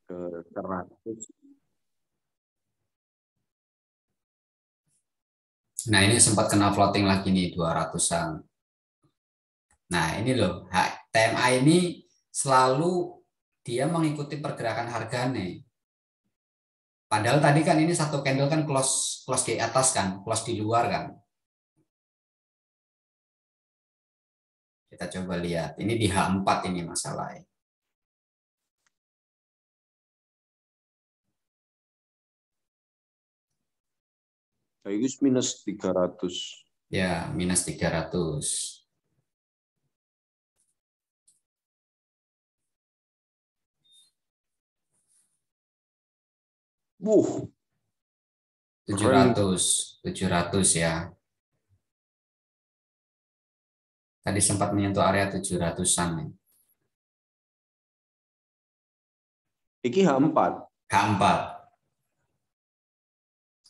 ke 100. Nah, ini sempat kena floating lagi nih 200-an. Nah, ini loh, TMA ini selalu dia mengikuti pergerakan harga nih. Padahal tadi kan ini satu candle kan close di atas kan, close di luar kan. Kita coba lihat, ini di H4 ini masalahnya. Itu minus 300. Ya, minus 300. Wuh. 700 ya. Tadi sempat menyentuh area 700-an nih. Iki H4. H4.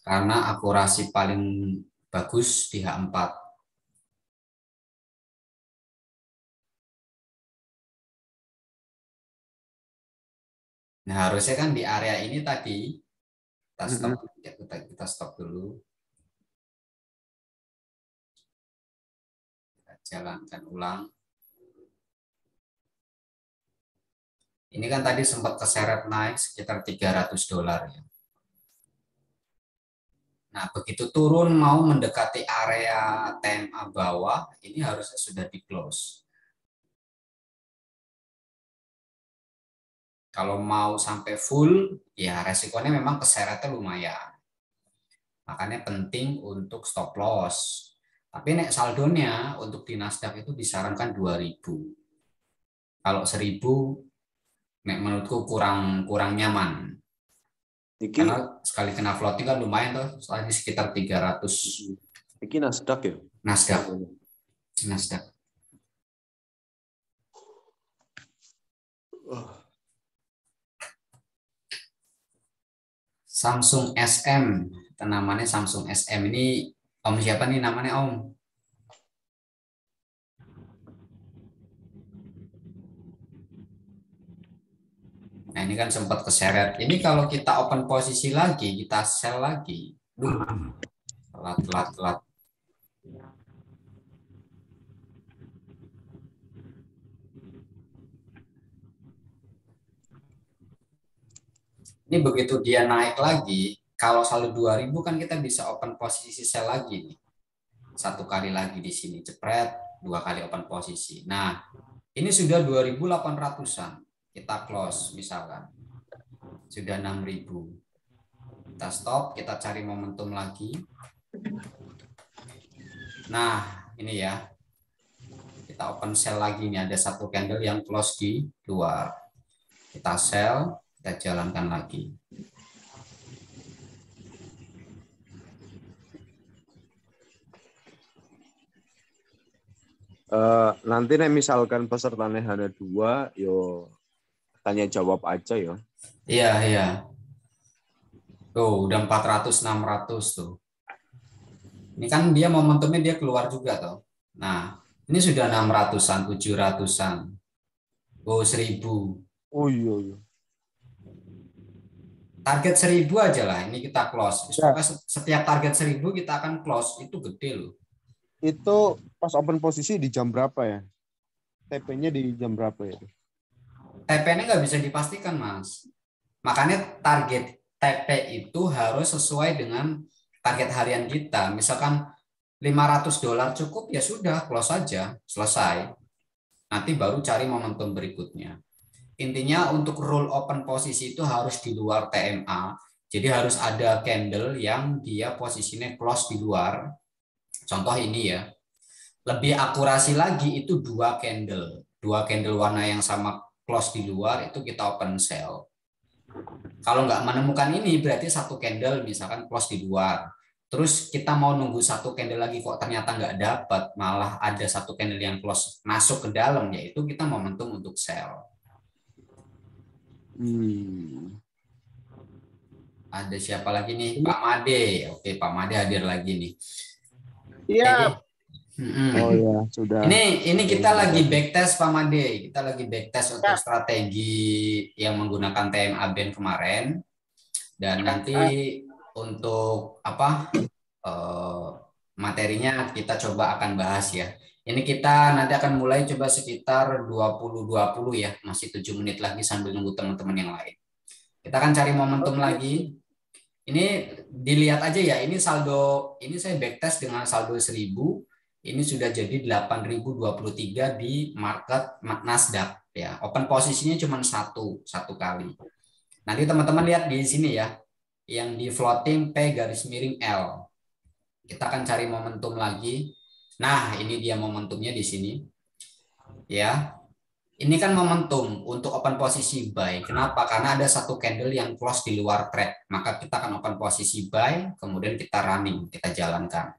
Karena akurasi paling bagus di H4. Nah, harusnya kan di area ini tadi kita stop dulu. Kita jalankan ulang. Ini kan tadi sempat keseret naik sekitar $300 ya. Nah, begitu turun mau mendekati area TMA bawah, ini harusnya sudah di close. Kalau mau sampai full, ya resikonya memang keseretnya lumayan. Makanya penting untuk stop loss. Tapi nek saldonya untuk di Nasdaq itu disarankan 2000. Kalau 1000 nek menurutku kurang nyaman. Karena sekali kena floating kan lumayan tuh, soalnya sekitar 300. Iki Nasdaq ya? Nasdaq. Samsung SM, namanya Samsung SM ini Om siapa nih namanya Om? Nah ini kan sempat keseret. Ini kalau kita open posisi lagi, kita sell lagi. Telat. Ini begitu dia naik lagi, kalau saldo 2000 kan kita bisa open posisi sell lagi nih. Satu kali lagi di sini, jepret, 2 kali open posisi. Nah, ini sudah 2800-an. Kita close misalkan. Sudah 6000. Kita stop, kita cari momentum lagi. Nah, ini ya. Kita open sell lagi nih, ada satu candle yang close di luar. Kita sell, kita jalankan lagi. Nanti nih misalkan pesertanya hanya 2, yo tanya jawab aja ya. Iya. Tuh, udah 400, 600 tuh. Ini kan dia momentumnya dia keluar juga tuh. Nah, ini sudah 600-an, 700-an. Oh, 1000. Oh iya. Target 1000 aja lah, ini kita close. Ya. Pokoknya setiap target 1000 kita akan close, itu gede loh. Itu pas open posisi di jam berapa ya? TP-nya di jam berapa ya? TP-nya nggak bisa dipastikan, Mas. Makanya target TP itu harus sesuai dengan target harian kita. Misalkan $500 cukup, ya sudah, close saja, selesai. Nanti baru cari momentum berikutnya. Intinya untuk rule open posisi itu harus di luar TMA. Jadi harus ada candle yang dia posisinya close di luar. Contoh ini ya. Lebih akurasi lagi itu 2 candle. 2 candle warna yang sama close di luar itu kita open sell. Kalau nggak menemukan ini berarti satu candle misalkan close di luar. Terus kita mau nunggu satu candle lagi kok ternyata nggak dapat, malah ada satu candle yang close masuk ke dalam, yaitu kita momentum untuk sell. Ada siapa lagi nih? Pak Made. Oke, Pak Made hadir lagi nih. Iya. Oh Mm-mm. ya, sudah Ini sudah kita lagi mendekati. backtest Pak Made. Kita lagi backtest untuk strategi yang menggunakan TMA Band kemarin. Dan nanti untuk apa eh, materinya kita coba akan bahas ya. Ini kita nanti akan mulai coba sekitar 20-20 ya. Masih 7 menit lagi sambil nunggu teman-teman yang lain. Kita akan cari momentum Oke. lagi. Ini dilihat aja ya, ini saldo, ini saya backtest dengan saldo 1000, ini sudah jadi 8.023 di market Nasdaq ya. Open posisinya cuma satu kali. Nanti teman-teman lihat di sini ya, yang di floating P garis miring L. Kita akan cari momentum lagi. Nah, ini dia momentumnya di sini. Ya, ini kan momentum untuk open posisi buy. Kenapa? Karena ada satu candle yang close di luar trade. Maka kita akan open posisi buy, kemudian kita running, kita jalankan.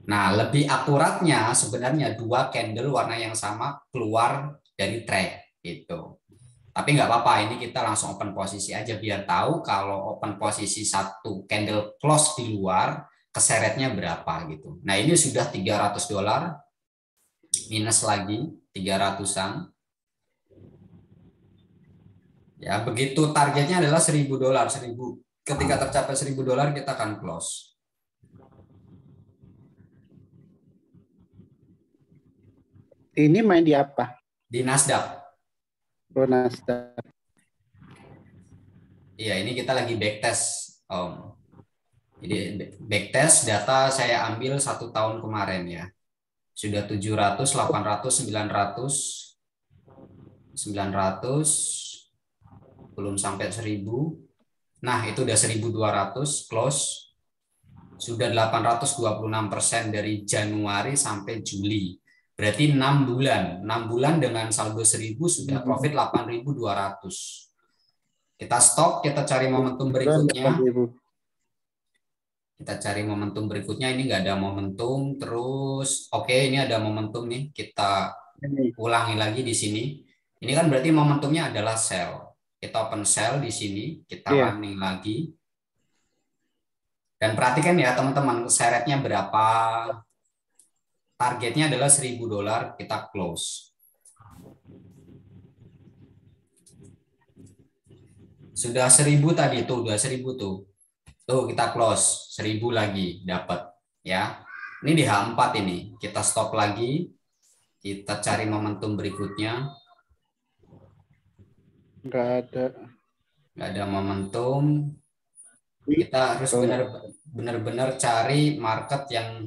Nah, lebih akuratnya sebenarnya dua candle warna yang sama keluar dari trade gitu. Tapi nggak apa-apa, ini kita langsung open posisi aja biar tahu kalau open posisi satu candle close di luar, keseretnya berapa gitu. Nah, ini sudah $300, minus lagi 300-an. Ya, begitu targetnya adalah $1.000, 1000. Ketika tercapai $1.000 kita akan close. Ini main di apa? Di Nasdaq. Oh, Nasdaq. Iya, ini kita lagi backtest, Om. Jadi backtest data saya ambil 1 tahun kemarin ya. Sudah 700, 800, 900, 900, belum sampai 1000. Nah, itu udah 1.200 close. Sudah 826% dari Januari sampai Juli. Berarti 6 bulan. 6 bulan dengan saldo 1000 sudah profit 8.200. Kita stop, kita cari momentum berikutnya. Kita cari momentum berikutnya. Ini nggak ada momentum. Terus, oke, ini ada momentum nih. Kita ulangi lagi di sini. Ini kan berarti momentumnya adalah sell. Kita open sell di sini. Kita running lagi. Dan perhatikan ya teman-teman, seretnya berapa. Targetnya adalah $1.000, kita close. Sudah 1000 tadi tuh, udah 1000 tuh. Tuh kita close, 1000 lagi dapat ya. Ini di H4 ini. Kita stop lagi. Kita cari momentum berikutnya. Nggak ada. Nggak ada momentum. Kita harus benar-benar cari market yang,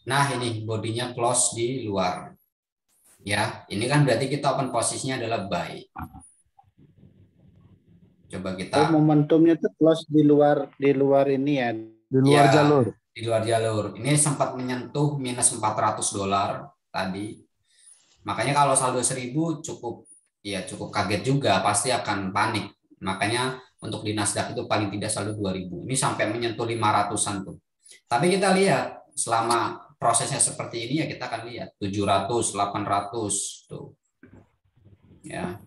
nah ini bodinya close di luar. Ya, ini kan berarti kita open posisinya adalah buy. Coba kita. Momentumnya tuh close di luar ini ya. Di luar ya, jalur. Di luar jalur. Ini sempat menyentuh minus $400 tadi. Makanya kalau saldo 1000 cukup kaget juga, pasti akan panik. Makanya untuk di Nasdaq itu paling tidak saldo 2000. Ini sampai menyentuh 500-an tuh. Tapi kita lihat selama prosesnya seperti ini ya kita akan lihat 700, 800 tuh. Ya.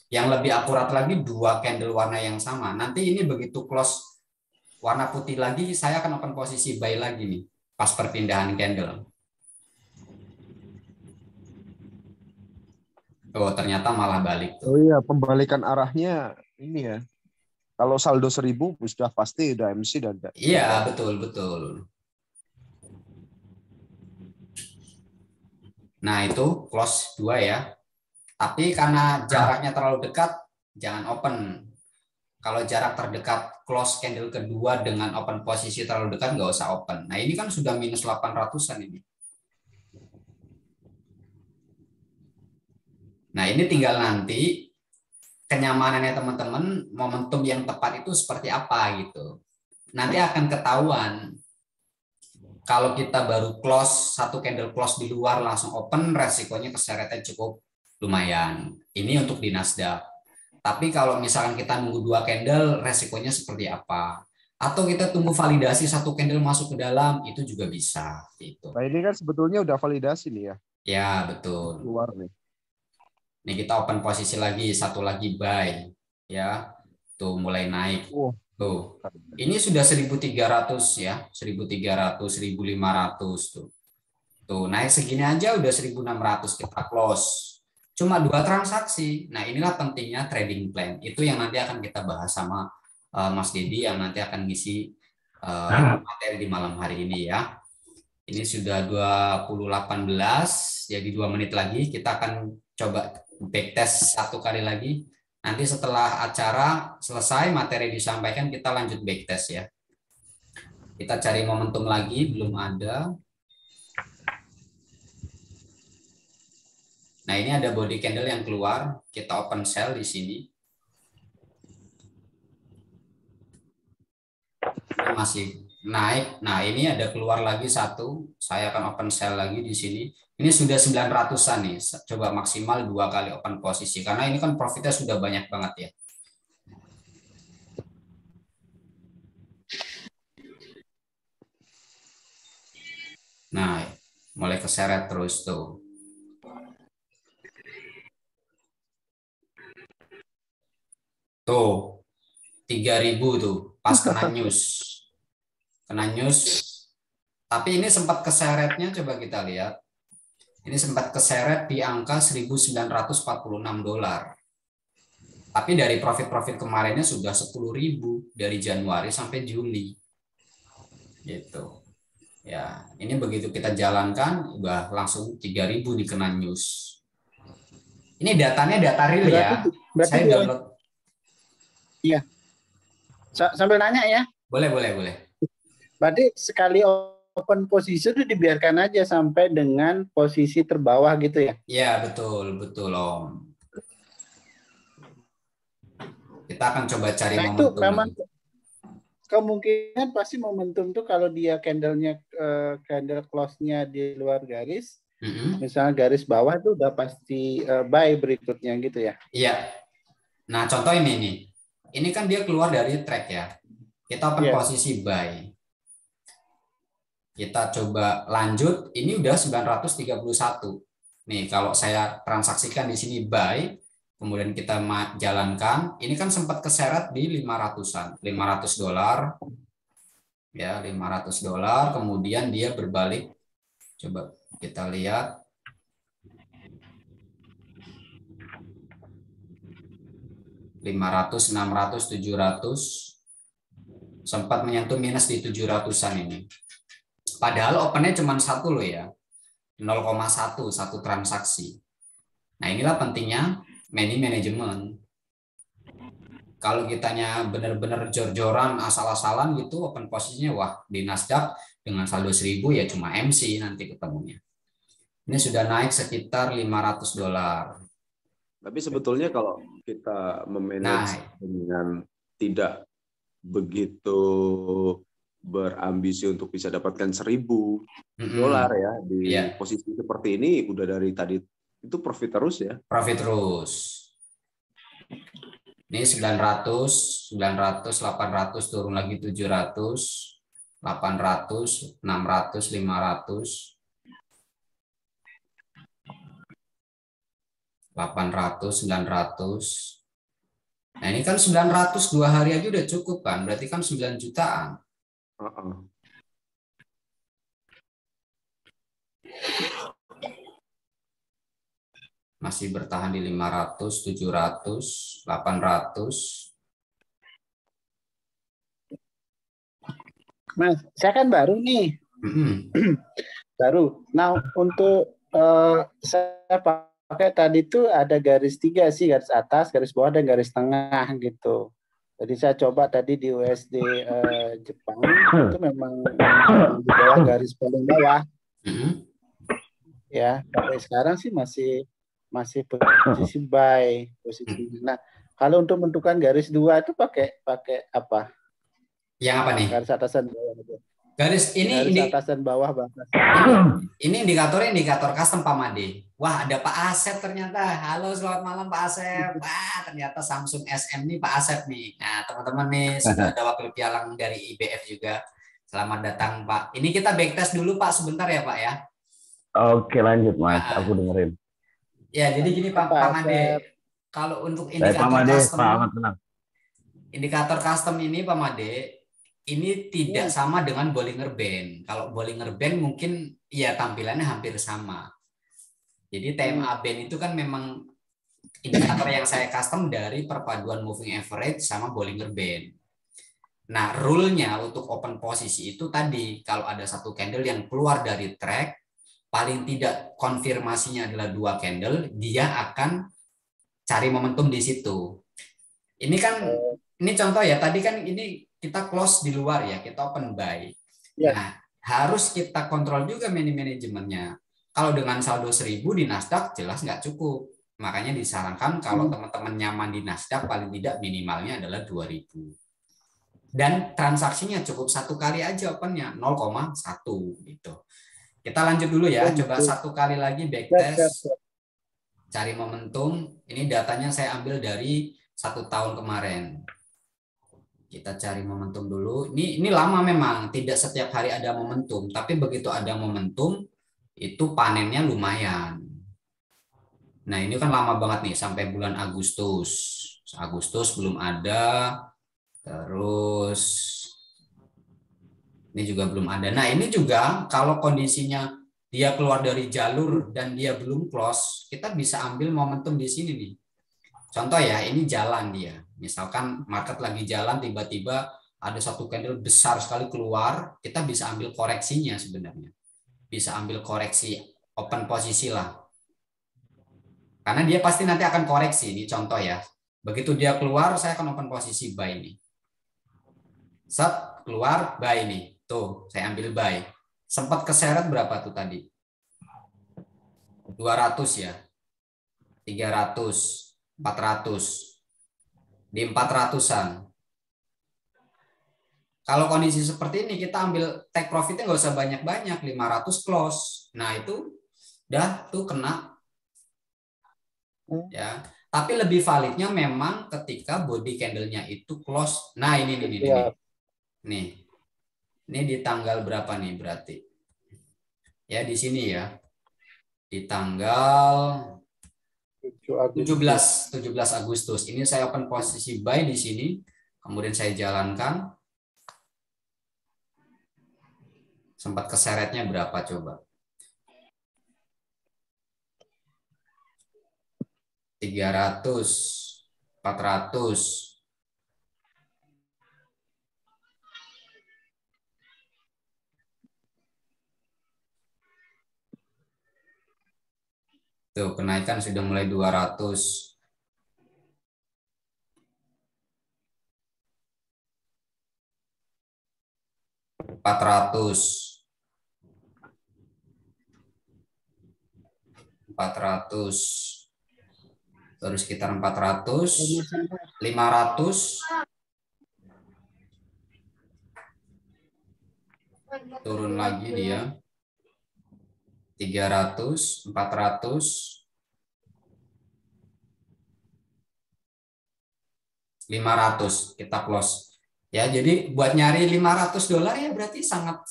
Yang lebih akurat lagi dua candle warna yang sama. Nanti ini begitu close warna putih lagi, saya akan open posisi buy lagi nih pas perpindahan candle. Oh, ternyata malah balik tuh. Oh iya, pembalikan arahnya ini ya. Kalau saldo 1000 sudah pasti udah MC dan iya, betul. Nah, itu close 2 ya. Tapi karena jaraknya terlalu dekat, jangan open. Kalau jarak terdekat close candle kedua dengan open posisi terlalu dekat, nggak usah open. Nah, ini kan sudah minus 800-an ini. Nah, ini tinggal nanti kenyamanannya teman-teman, momentum yang tepat itu seperti apa gitu. Nanti akan ketahuan. Kalau kita baru close, satu candle close di luar langsung open, resikonya keseretnya cukup lumayan. Ini untuk di Nasdaq. Tapi kalau misalkan kita nunggu 2 candle, resikonya seperti apa? Atau kita tunggu validasi satu candle masuk ke dalam, itu juga bisa. Gitu. Nah ini kan sebetulnya udah validasi nih ya. Ya, betul. Keluar nih. Ini kita open posisi lagi, satu lagi buy. Ya, tuh mulai naik. Tuh. Ini sudah 1.300 ya, 1.300, 1.500 tuh. Tuh, naik segini aja udah 1.600 kita close. Cuma 2 transaksi. Nah, inilah pentingnya trading plan. Itu yang nanti akan kita bahas sama Mas Dedi yang nanti akan ngisi materi di malam hari ini ya. Ini sudah 2018, jadi 2 menit lagi kita akan coba backtest 1 kali lagi. Nanti setelah acara selesai, materi disampaikan, kita lanjut backtest ya. Kita cari momentum lagi, belum ada. Nah, ini ada body candle yang keluar, kita open sell di sini. Ini masih naik. Nah, ini ada keluar lagi 1. Saya akan open sell lagi di sini. Ini sudah 900-an nih. Coba maksimal 2 kali open posisi. Karena ini kan profitnya sudah banyak banget ya. Nah, mulai keseret terus tuh. Tuh, 3.000 tuh. Pas kena news. Kena news. Tapi ini sempat keseretnya, coba kita lihat. Ini sempat keseret di angka 1.946 dolar. Tapi dari profit-profit kemarinnya sudah 10.000 dari Januari sampai Juli. Gitu. Ya, ini begitu kita jalankan udah langsung 3.000 nih kena news. Ini datanya data real ya. Berarti Saya download. Iya. Sambil nanya ya. Boleh. Berarti sekali open posisi itu dibiarkan aja sampai dengan posisi terbawah gitu ya? Iya, betul Om. Kita akan coba cari momentum. Itu memang kemungkinan pasti momentum tuh kalau dia candle-nya candle close-nya di luar garis, misalnya garis bawah itu udah pasti buy berikutnya gitu ya? Iya. Nah, contoh ini nih. Ini kan dia keluar dari track ya. Kita open posisi buy. Kita coba lanjut, ini udah 931. Nih, kalau saya transaksikan di sini buy, kemudian kita jalankan, ini kan sempat keseret di 500-an, 500 dolar. Ya, 500 dolar, kemudian dia berbalik. Coba kita lihat. $500, $600, $700 sempat menyentuh minus di 700-an ini. Padahal opennya cuma 1 loh ya, 0,1 satu transaksi. Nah, inilah pentingnya money management. Kalau kitanya benar-benar jor-joran asal-asalan gitu, open posisinya wah di Nasdaq dengan saldo 1.000 ya cuma MC nanti ketemunya. Ini sudah naik sekitar 500 dolar. Tapi sebetulnya kalau kita memanage dengan tidak begitu berambisi untuk bisa dapatkan 1.000 dolar ya di posisi seperti ini, udah dari tadi itu profit terus ya? Profit terus. Ini 900, 800 turun lagi 700, 800, 600, 500. 800, 900. Nah, ini kan 900 2 hari aja udah cukup kan? Berarti kan 9 jutaan. Masih bertahan di 500, 700, 800. Mas, saya kan baru nih. Baru. Nah, untuk saya pakai tadi tuh ada garis 3 sih, garis atas, garis bawah, dan garis tengah gitu. Jadi saya coba tadi di USD Jepang itu memang di bawah garis paling bawah. Ya, sampai sekarang sih masih posisi buy posisi. Nah, kalau untuk menentukan garis 2 itu pakai apa? Yang apa nih? Garis atas dan bawah. Garis atas dan bawah batas. Ini indikator custom Pak Made. Wah, ada Pak Asep ternyata. Halo, selamat malam Pak Asep. Wah, ternyata Samsung SM nih Pak Asep nih. Nah, teman-teman nih sudah ada wakil pialang dari IBF juga. Selamat datang Pak. Ini kita backtest dulu Pak sebentar ya Pak ya. Oke, lanjut Mas. Aku dengerin. Ya, jadi gini Pak Made. Kalau untuk indikator custom, indikator custom ini Pak Made, ini tidak sama dengan Bollinger Band. Kalau Bollinger Band mungkin ya tampilannya hampir sama. Jadi TMA Band itu kan memang indikator yang saya custom dari perpaduan moving average sama Bollinger Band. Nah, rule-nya untuk open posisi itu tadi, kalau ada satu candle yang keluar dari track, paling tidak konfirmasinya adalah 2 candle, dia akan cari momentum di situ. Ini kan, ini contoh ya, tadi kan ini kita close di luar ya, kita open buy. Nah, harus kita kontrol juga manajemennya. Kalau dengan saldo 1000 di Nasdaq jelas nggak cukup. Makanya disarankan kalau teman-teman nyaman di Nasdaq paling tidak minimalnya adalah 2000. Dan transaksinya cukup 1 kali aja opennya 0,1 gitu. Kita lanjut dulu ya, coba 1 kali lagi backtest, cari momentum. Ini datanya saya ambil dari 1 tahun kemarin. Kita cari momentum dulu. Ini lama memang, tidak setiap hari ada momentum, tapi begitu ada momentum itu panennya lumayan. Nah, ini kan lama banget nih sampai bulan Agustus. Agustus belum ada. Terus ini juga belum ada. Nah, ini juga kalau kondisinya dia keluar dari jalur dan dia belum close, kita bisa ambil momentum di sini nih. Contoh ya, ini jalan dia. Misalkan market lagi jalan, tiba-tiba ada satu candle besar sekali keluar, kita bisa ambil koreksinya sebenarnya. Bisa ambil koreksi open posisi lah. Karena dia pasti nanti akan koreksi. Ini contoh ya. Begitu dia keluar, saya akan open posisi buy ini. Set, keluar, buy ini. Tuh, saya ambil buy. Sempat keseret berapa tuh tadi? 200 ya. 300, 400. Di 400-an. Kalau kondisi seperti ini, kita ambil take profitnya nggak usah banyak-banyak. 500 close. Nah, itu udah tuh kena. Ya. Tapi lebih validnya memang ketika body candle-nya itu close. Nah, ini. Nih. Ini di tanggal berapa nih berarti? Ya, di sini ya. Di tanggal 17 Agustus. Ini saya open posisi buy di sini. Kemudian saya jalankan. Sempat keseretnya berapa coba? 300, 400. Tuh, kenaikan sudah mulai 200. $400. Terus sekitar 400, 500. Turun lagi dia. 300, 400, 500 kita close. Ya, jadi buat nyari $500 ya berarti sangat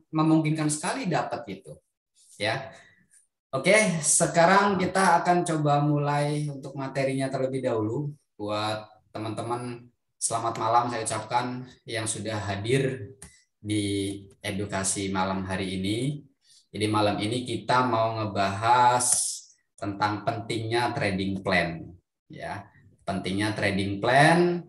memungkinkan sekali dapat gitu. Ya. Oke, sekarang kita akan coba mulai untuk materinya terlebih dahulu. Buat teman-teman, selamat malam saya ucapkan yang sudah hadir di edukasi malam hari ini. Jadi malam ini kita mau ngebahas tentang pentingnya trading plan, ya, pentingnya trading plan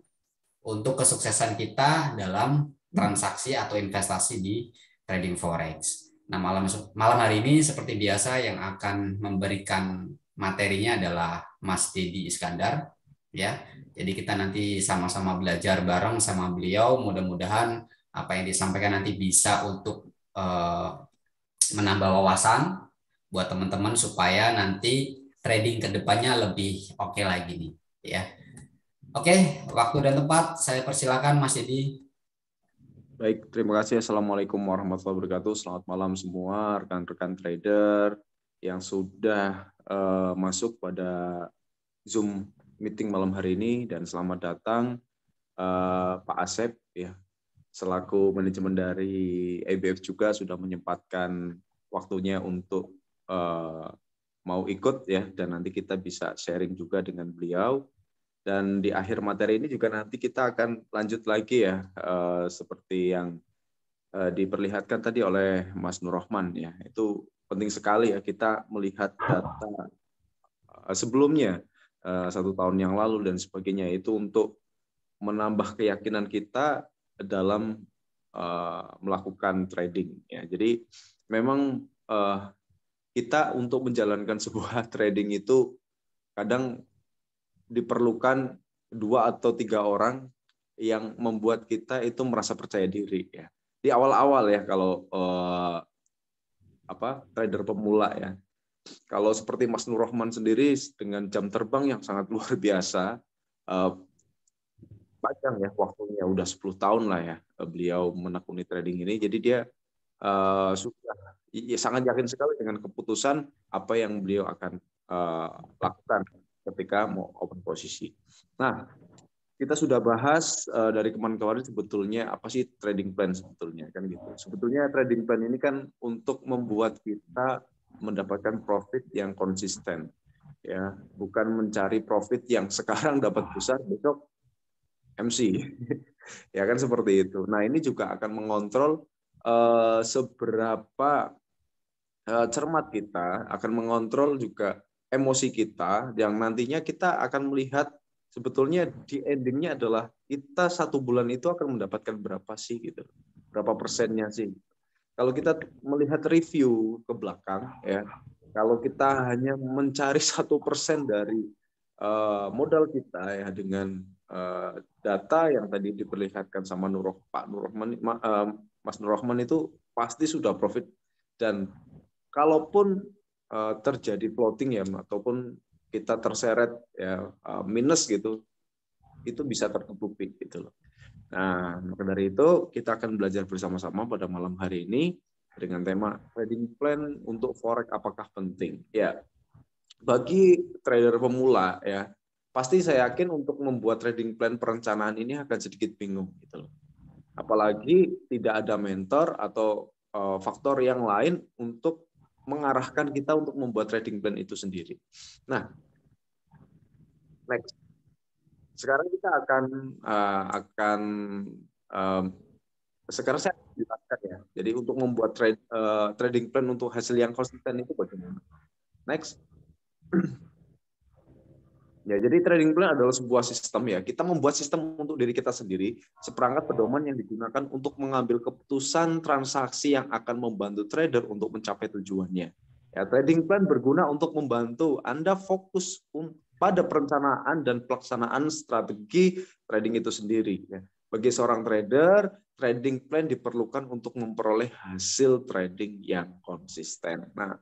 untuk kesuksesan kita dalam transaksi atau investasi di trading forex. Nah, malam hari ini seperti biasa yang akan memberikan materinya adalah Mas Dedi Iskandar, ya. Jadi kita nanti sama-sama belajar bareng sama beliau. Mudah-mudahan apa yang disampaikan nanti bisa untuk menambah wawasan buat teman-teman supaya nanti trading ke depannya lebih oke lagi nih, ya. Oke, waktu dan tempat saya persilakan Mas Dedi. Baik, terima kasih. Assalamualaikum warahmatullahi wabarakatuh. Selamat malam semua rekan-rekan trader yang sudah masuk pada Zoom meeting malam hari ini, dan selamat datang Pak Asep, ya, selaku manajemen dari ABF juga sudah menyempatkan waktunya untuk mau ikut, ya, dan nanti kita bisa sharing juga dengan beliau. Dan di akhir materi ini juga nanti kita akan lanjut lagi ya, seperti yang diperlihatkan tadi oleh Mas Nurrohman ya. Itu penting sekali ya kita melihat data sebelumnya, 1 tahun yang lalu dan sebagainya, itu untuk menambah keyakinan kita dalam melakukan trading ya. Jadi memang kita untuk menjalankan sebuah trading itu kadang diperlukan 2 atau 3 orang yang membuat kita itu merasa percaya diri ya. Di awal-awal ya kalau trader pemula ya. Kalau seperti Mas Nurrohman sendiri dengan jam terbang yang sangat luar biasa, panjang ya waktunya, udah 10 tahun lah ya beliau menekuni trading ini. Jadi dia sudah sangat yakin sekali dengan keputusan apa yang beliau akan lakukan ketika mau open posisi. Nah, kita sudah bahas dari kemarin-kemarin sebetulnya apa sih trading plan sebetulnya kan gitu. Sebetulnya trading plan ini kan untuk membuat kita mendapatkan profit yang konsisten ya, bukan mencari profit yang sekarang dapat besar besok MC ya kan, seperti itu. Nah, ini juga akan mengontrol seberapa cermat kita, akan mengontrol juga emosi kita, yang nantinya kita akan melihat sebetulnya di endingnya adalah kita 1 bulan itu akan mendapatkan berapa sih gitu, berapa persennya sih. Kalau kita melihat review ke belakang ya, kalau kita hanya mencari 1% dari modal kita ya dengan data yang tadi diperlihatkan sama Pak Nurrohman, Mas Nurrohman, itu pasti sudah profit. Dan kalaupun terjadi floating ya, ataupun kita terseret ya minus gitu, itu bisa tertutupi gitu loh. Nah, maka dari itu kita akan belajar bersama-sama pada malam hari ini dengan tema trading plan untuk forex apakah penting. Ya, bagi trader pemula ya, pasti saya yakin untuk membuat trading plan perencanaan ini akan sedikit bingung gitu loh. Apalagi tidak ada mentor atau faktor yang lain untuk mengarahkan kita untuk membuat trading plan itu sendiri. Nah, next. Sekarang kita sekarang saya jelaskan ya. Jadi untuk membuat trading plan untuk hasil yang konsisten itu bagaimana? Next. Ya, jadi trading plan adalah sebuah sistem ya. Kita membuat sistem untuk diri kita sendiri, seperangkat pedoman yang digunakan untuk mengambil keputusan transaksi yang akan membantu trader untuk mencapai tujuannya. Ya, trading plan berguna untuk membantu Anda fokus pada perencanaan dan pelaksanaan strategi trading itu sendiri. Ya. Bagi seorang trader, trading plan diperlukan untuk memperoleh hasil trading yang konsisten. Nah,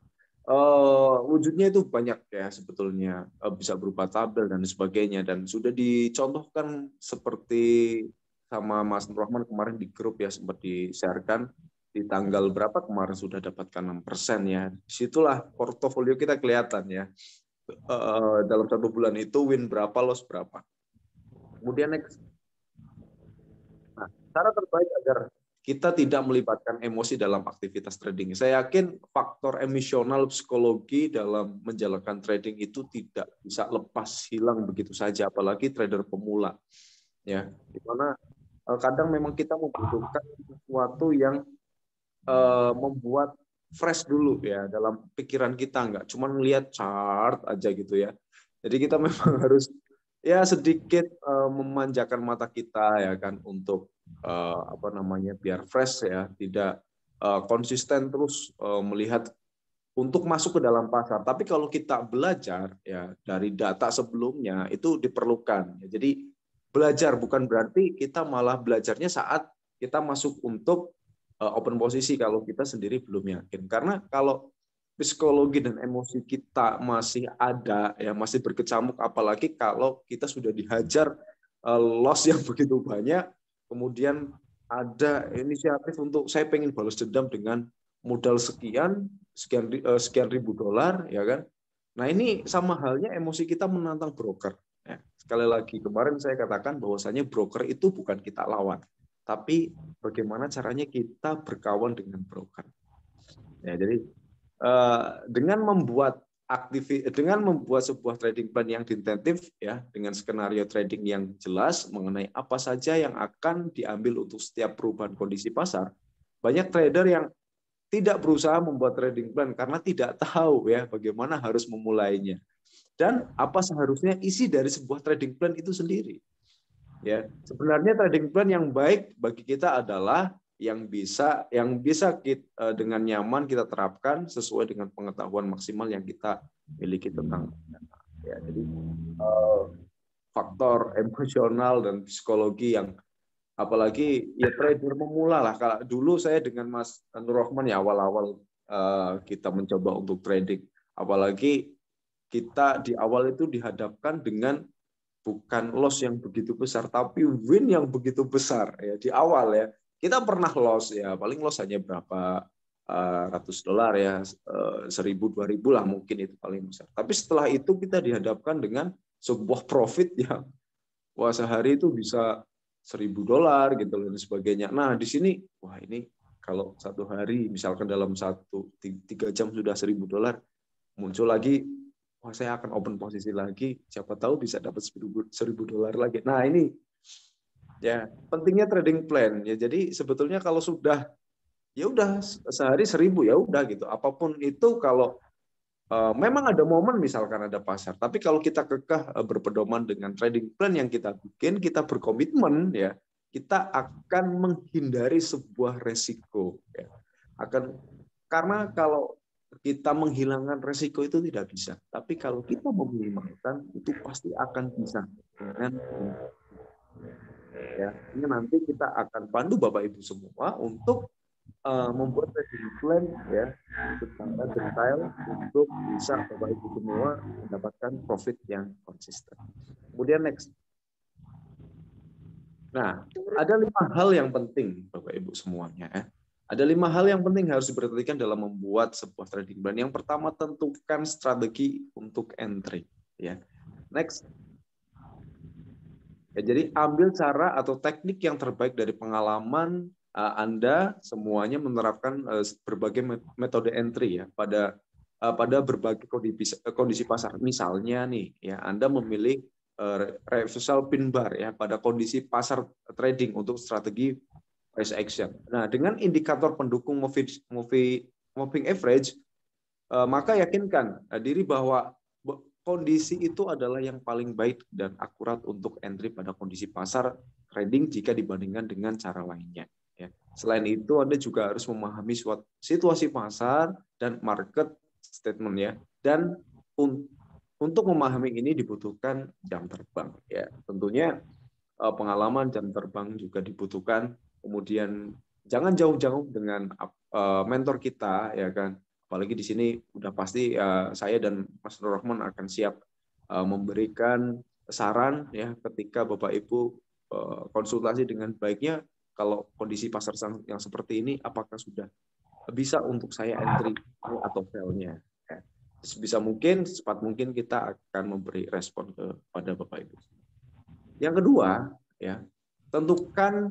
wujudnya itu banyak ya sebetulnya, bisa berupa tabel dan sebagainya, dan sudah dicontohkan seperti sama Mas Nurrohman kemarin di grup ya, sempat di-sharekan di tanggal berapa kemarin sudah dapatkan 6% ya. Disitulah portofolio kita kelihatan ya. Dalam 1 bulan itu win berapa, loss berapa. Kemudian next. Nah, cara terbaik agar kita tidak melibatkan emosi dalam aktivitas trading. Saya yakin faktor emosional psikologi dalam menjalankan trading itu tidak bisa lepas hilang begitu saja, apalagi trader pemula. Ya, dimana kadang memang kita membutuhkan sesuatu yang membuat fresh dulu ya dalam pikiran kita, nggak cuma melihat chart aja gitu ya. Jadi kita memang harus ya sedikit memanjakan mata kita ya kan, untuk biar fresh ya, tidak konsisten terus melihat untuk masuk ke dalam pasar. Tapi kalau kita belajar ya dari data sebelumnya itu diperlukan. Jadi belajar bukan berarti kita malah belajarnya saat kita masuk untuk open posisi kalau kita sendiri belum yakin. Karena kalau psikologi dan emosi kita masih ada ya, masih berkecamuk, apalagi kalau kita sudah dihajar loss yang begitu banyak, kemudian ada inisiatif untuk saya pengen balas dendam dengan modal sekian ribu dolar ya kan. Nah, ini sama halnya emosi kita menantang broker ya. Sekali lagi kemarin saya katakan bahwasanya broker itu bukan kita lawan, tapi bagaimana caranya kita berkawan dengan broker. Ya, jadi dengan membuat dengan membuat sebuah trading plan yang intensif ya, dengan skenario trading yang jelas mengenai apa saja yang akan diambil untuk setiap perubahan kondisi pasar, banyak trader yang tidak berusaha membuat trading plan karena tidak tahu ya bagaimana harus memulainya dan apa seharusnya isi dari sebuah trading plan itu sendiri. Ya, sebenarnya trading plan yang baik bagi kita adalah yang bisa kita, dengan nyaman kita terapkan sesuai dengan pengetahuan maksimal yang kita miliki tentang ya, jadi faktor emosional dan psikologi yang apalagi ya trader pemula lah. Kalau dulu saya dengan Mas Nur Rahman ya awal-awal kita mencoba untuk trading, apalagi kita di awal itu dihadapkan dengan bukan loss yang begitu besar, tapi win yang begitu besar ya di awal ya. Kita pernah loss ya, paling loss hanya berapa ratus dolar ya, 1.000 2.000 lah mungkin itu paling besar. Tapi setelah itu kita dihadapkan dengan sebuah profit yang wah sehari itu bisa 1.000 dolar gitu dan sebagainya. Nah di sini wah ini kalau satu hari misalkan dalam 3 jam sudah 1.000 dolar, muncul lagi wah saya akan open posisi lagi, siapa tahu bisa dapat 1.000 dolar lagi. Nah ini ya pentingnya trading plan ya. Jadi sebetulnya kalau sudah ya udah sehari 1.000 ya udah gitu. Apapun itu kalau memang ada momen misalkan ada pasar, tapi kalau kita kekeh berpedoman dengan trading plan yang kita bikin, kita berkomitmen ya, kita akan menghindari sebuah resiko ya. Karena kalau kita menghilangkan resiko itu tidak bisa, tapi kalau kita meminimalkan itu pasti akan bisa dengan ya. Ini nanti kita akan pandu Bapak Ibu semua untuk membuat trading plan ya secara detail untuk bisa Bapak Ibu semua mendapatkan profit yang konsisten. Kemudian next. Nah, ada 5 hal yang penting Bapak Ibu semuanya ya. Ada 5 hal yang penting harus diperhatikan dalam membuat sebuah trading plan. Yang pertama, tentukan strategi untuk entry ya. Next. Ya, jadi ambil cara atau teknik yang terbaik dari pengalaman Anda semuanya menerapkan berbagai metode entry ya pada berbagai kondisi pasar. Misalnya nih ya Anda memilih reversal pin bar ya pada kondisi pasar trading untuk strategi price action. Nah, dengan indikator pendukung moving average maka yakinkan diri bahwa kondisi itu adalah yang paling baik dan akurat untuk entry pada kondisi pasar trading jika dibandingkan dengan cara lainnya. Ya. Selain itu, Anda juga harus memahami situasi pasar dan market statement ya. Dan untuk memahami ini dibutuhkan jam terbang. Ya, tentunya pengalaman jam terbang juga dibutuhkan. Kemudian jangan jauh-jauh dengan mentor kita, ya kan. Apalagi di sini udah pasti saya dan Mas Nur Rahman akan siap memberikan saran ya ketika Bapak Ibu konsultasi dengan baiknya kalau kondisi pasar yang seperti ini apakah sudah bisa untuk saya entry atau fail-nya. Ya. Sebisa mungkin, secepat mungkin kita akan memberi respon kepada Bapak Ibu. Yang kedua, ya tentukan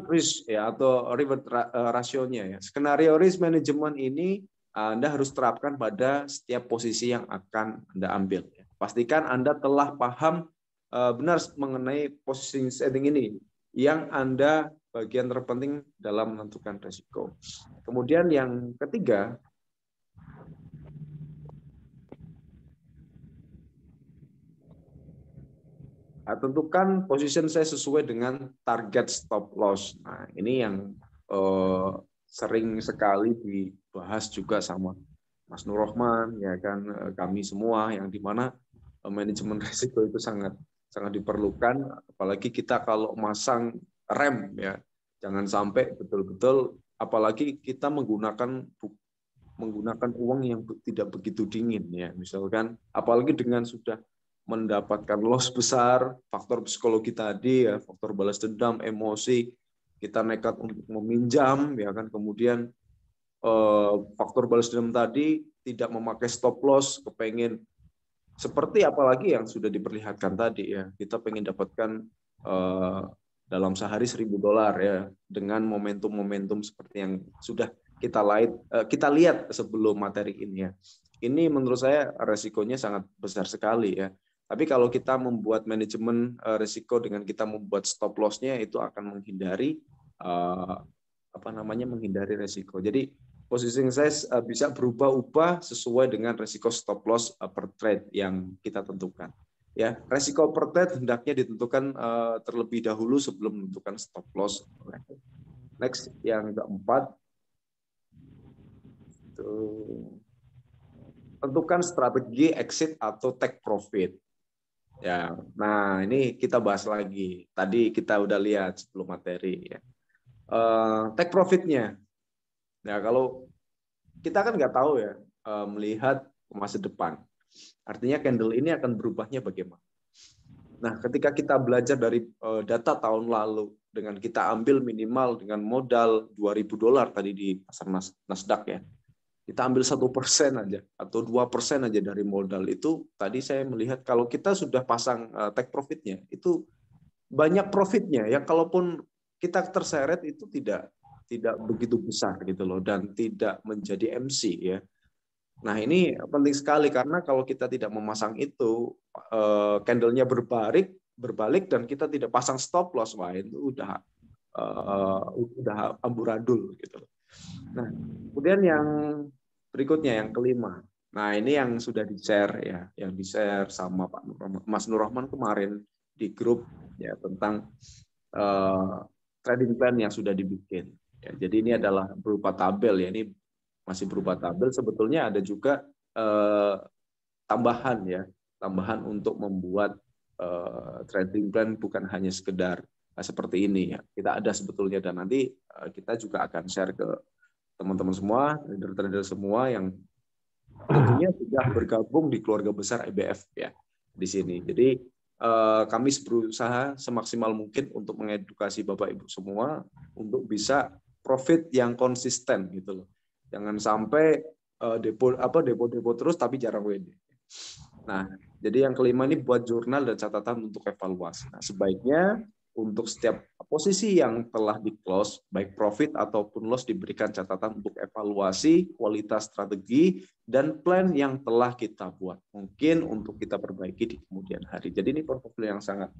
risk ya atau reward rasionya ya. Skenario risk management ini Anda harus terapkan pada setiap posisi yang akan Anda ambil. Pastikan Anda telah paham benar mengenai positioning setting ini yang Anda bagian terpenting dalam menentukan risiko. Kemudian yang ketiga, tentukan position saya sesuai dengan target stop loss. Nah, ini yang sering sekali dibahas juga sama Mas Nur Rahman, ya kan, kami semua, yang dimana manajemen risiko itu sangat diperlukan, apalagi kita kalau masang rem ya, jangan sampai betul-betul, apalagi kita menggunakan uang yang tidak begitu dingin ya, misalkan, apalagi dengan sudah mendapatkan loss besar, faktor psikologi tadi ya, faktor balas dendam, emosi, kita nekat untuk meminjam ya kan, kemudian faktor balas dendam tadi tidak memakai stop loss, kepengen seperti apalagi yang sudah diperlihatkan tadi ya, kita pengen dapatkan dalam sehari 1.000 dolar ya, dengan momentum-momentum seperti yang sudah kita lihat sebelum materi ini ya. Ini menurut saya resikonya sangat besar sekali ya. Tapi kalau kita membuat manajemen resiko dengan kita membuat stop loss-nya, itu akan menghindari menghindari resiko. Jadi positioning size bisa berubah-ubah sesuai dengan resiko stop loss per trade yang kita tentukan. Ya, resiko per trade hendaknya ditentukan terlebih dahulu sebelum menentukan stop loss. Next, yang keempat, tentukan strategi exit atau take profit. Ya, nah ini kita bahas lagi. Tadi kita udah lihat sebelum materi ya. Take profitnya. Nah, kalau kita kan nggak tahu ya melihat ke masa depan. Artinya candle ini akan berubahnya bagaimana. Nah, ketika kita belajar dari data tahun lalu dengan kita ambil minimal dengan modal $2.000 tadi di pasar Nasdaq ya. Kita ambil 1% aja atau 2% aja dari modal itu, tadi saya melihat kalau kita sudah pasang take profitnya itu banyak profitnya ya, kalaupun kita terseret itu tidak begitu besar gitu loh, dan tidak menjadi MC ya. Nah ini penting sekali karena kalau kita tidak memasang itu, candlenya berbalik dan kita tidak pasang stop loss, wah itu udah amburadul gitu. Nah kemudian yang berikutnya yang kelima. Nah, ini yang sudah di-share ya, yang di-share sama Mas Nur Rahman kemarin di grup ya tentang trading plan yang sudah dibikin. Ya, jadi ini adalah berupa tabel ya, ini masih berupa tabel. Sebetulnya ada juga tambahan untuk membuat trading plan bukan hanya sekedar seperti ini ya. Kita ada sebetulnya, dan nanti kita juga akan share ke teman-teman semua, trader-trader semua yang tentunya sudah bergabung di keluarga besar EBF ya di sini. Jadi kami berusaha semaksimal mungkin untuk mengedukasi Bapak Ibu semua untuk bisa profit yang konsisten gitu loh. Jangan sampai depo terus tapi jarang WD. Nah, jadi yang kelima ini buat jurnal dan catatan untuk evaluasi. Nah, sebaiknya untuk setiap posisi yang telah di-close, baik profit ataupun loss, diberikan catatan untuk evaluasi kualitas strategi dan plan yang telah kita buat. Mungkin untuk kita perbaiki di kemudian hari. Jadi ini portofolio yang sangat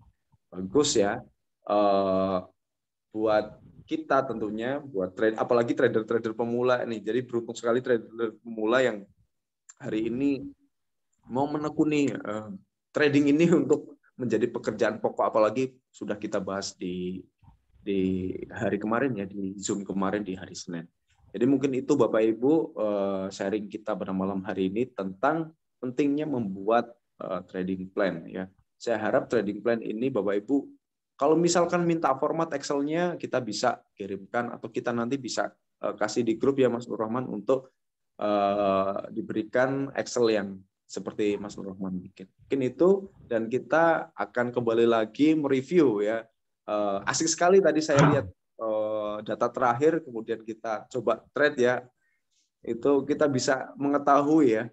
bagus ya buat kita tentunya, buat trade, apalagi trader-trader pemula nih. Jadi beruntung sekali trader pemula yang hari ini mau menekuni trading ini untuk menjadi pekerjaan pokok, apalagi sudah kita bahas di hari kemarin ya, di Zoom kemarin di hari Senin. Jadi mungkin itu Bapak Ibu sharing kita pada malam hari ini tentang pentingnya membuat trading plan ya. Saya harap trading plan ini Bapak Ibu kalau misalkan minta format Excel-nya kita bisa kirimkan atau kita nanti bisa kasih di grup ya Mas Nur Rahman untuk diberikan Excel yang seperti Mas Nur Rahman bikin. Mungkin itu, dan kita akan kembali lagi mereview ya. Asik sekali tadi saya lihat data terakhir, kemudian kita coba trade ya. Itu kita bisa mengetahui ya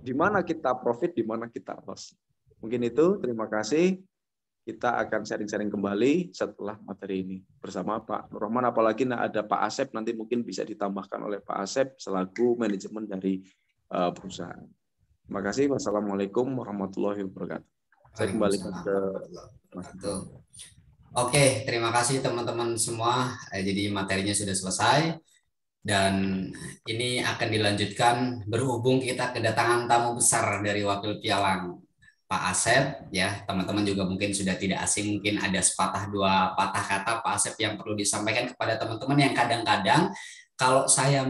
di mana kita profit, di mana kita loss. Mungkin itu, terima kasih. Kita akan sharing-sharing kembali setelah materi ini bersama Pak Nur Rahman, apalagi ada Pak Asep, nanti mungkin bisa ditambahkan oleh Pak Asep selaku manajemen dari perusahaan. Terima kasih. Wassalamualaikum warahmatullahi wabarakatuh. Saya kembalikan ke Mas. Oke, terima kasih teman-teman semua. Jadi materinya sudah selesai dan ini akan dilanjutkan berhubung kita kedatangan tamu besar dari Wakil Pialang, Pak Asep ya. Teman-teman juga mungkin sudah tidak asing, mungkin ada sepatah dua patah kata Pak Asep yang perlu disampaikan kepada teman-teman yang kadang-kadang kalau saya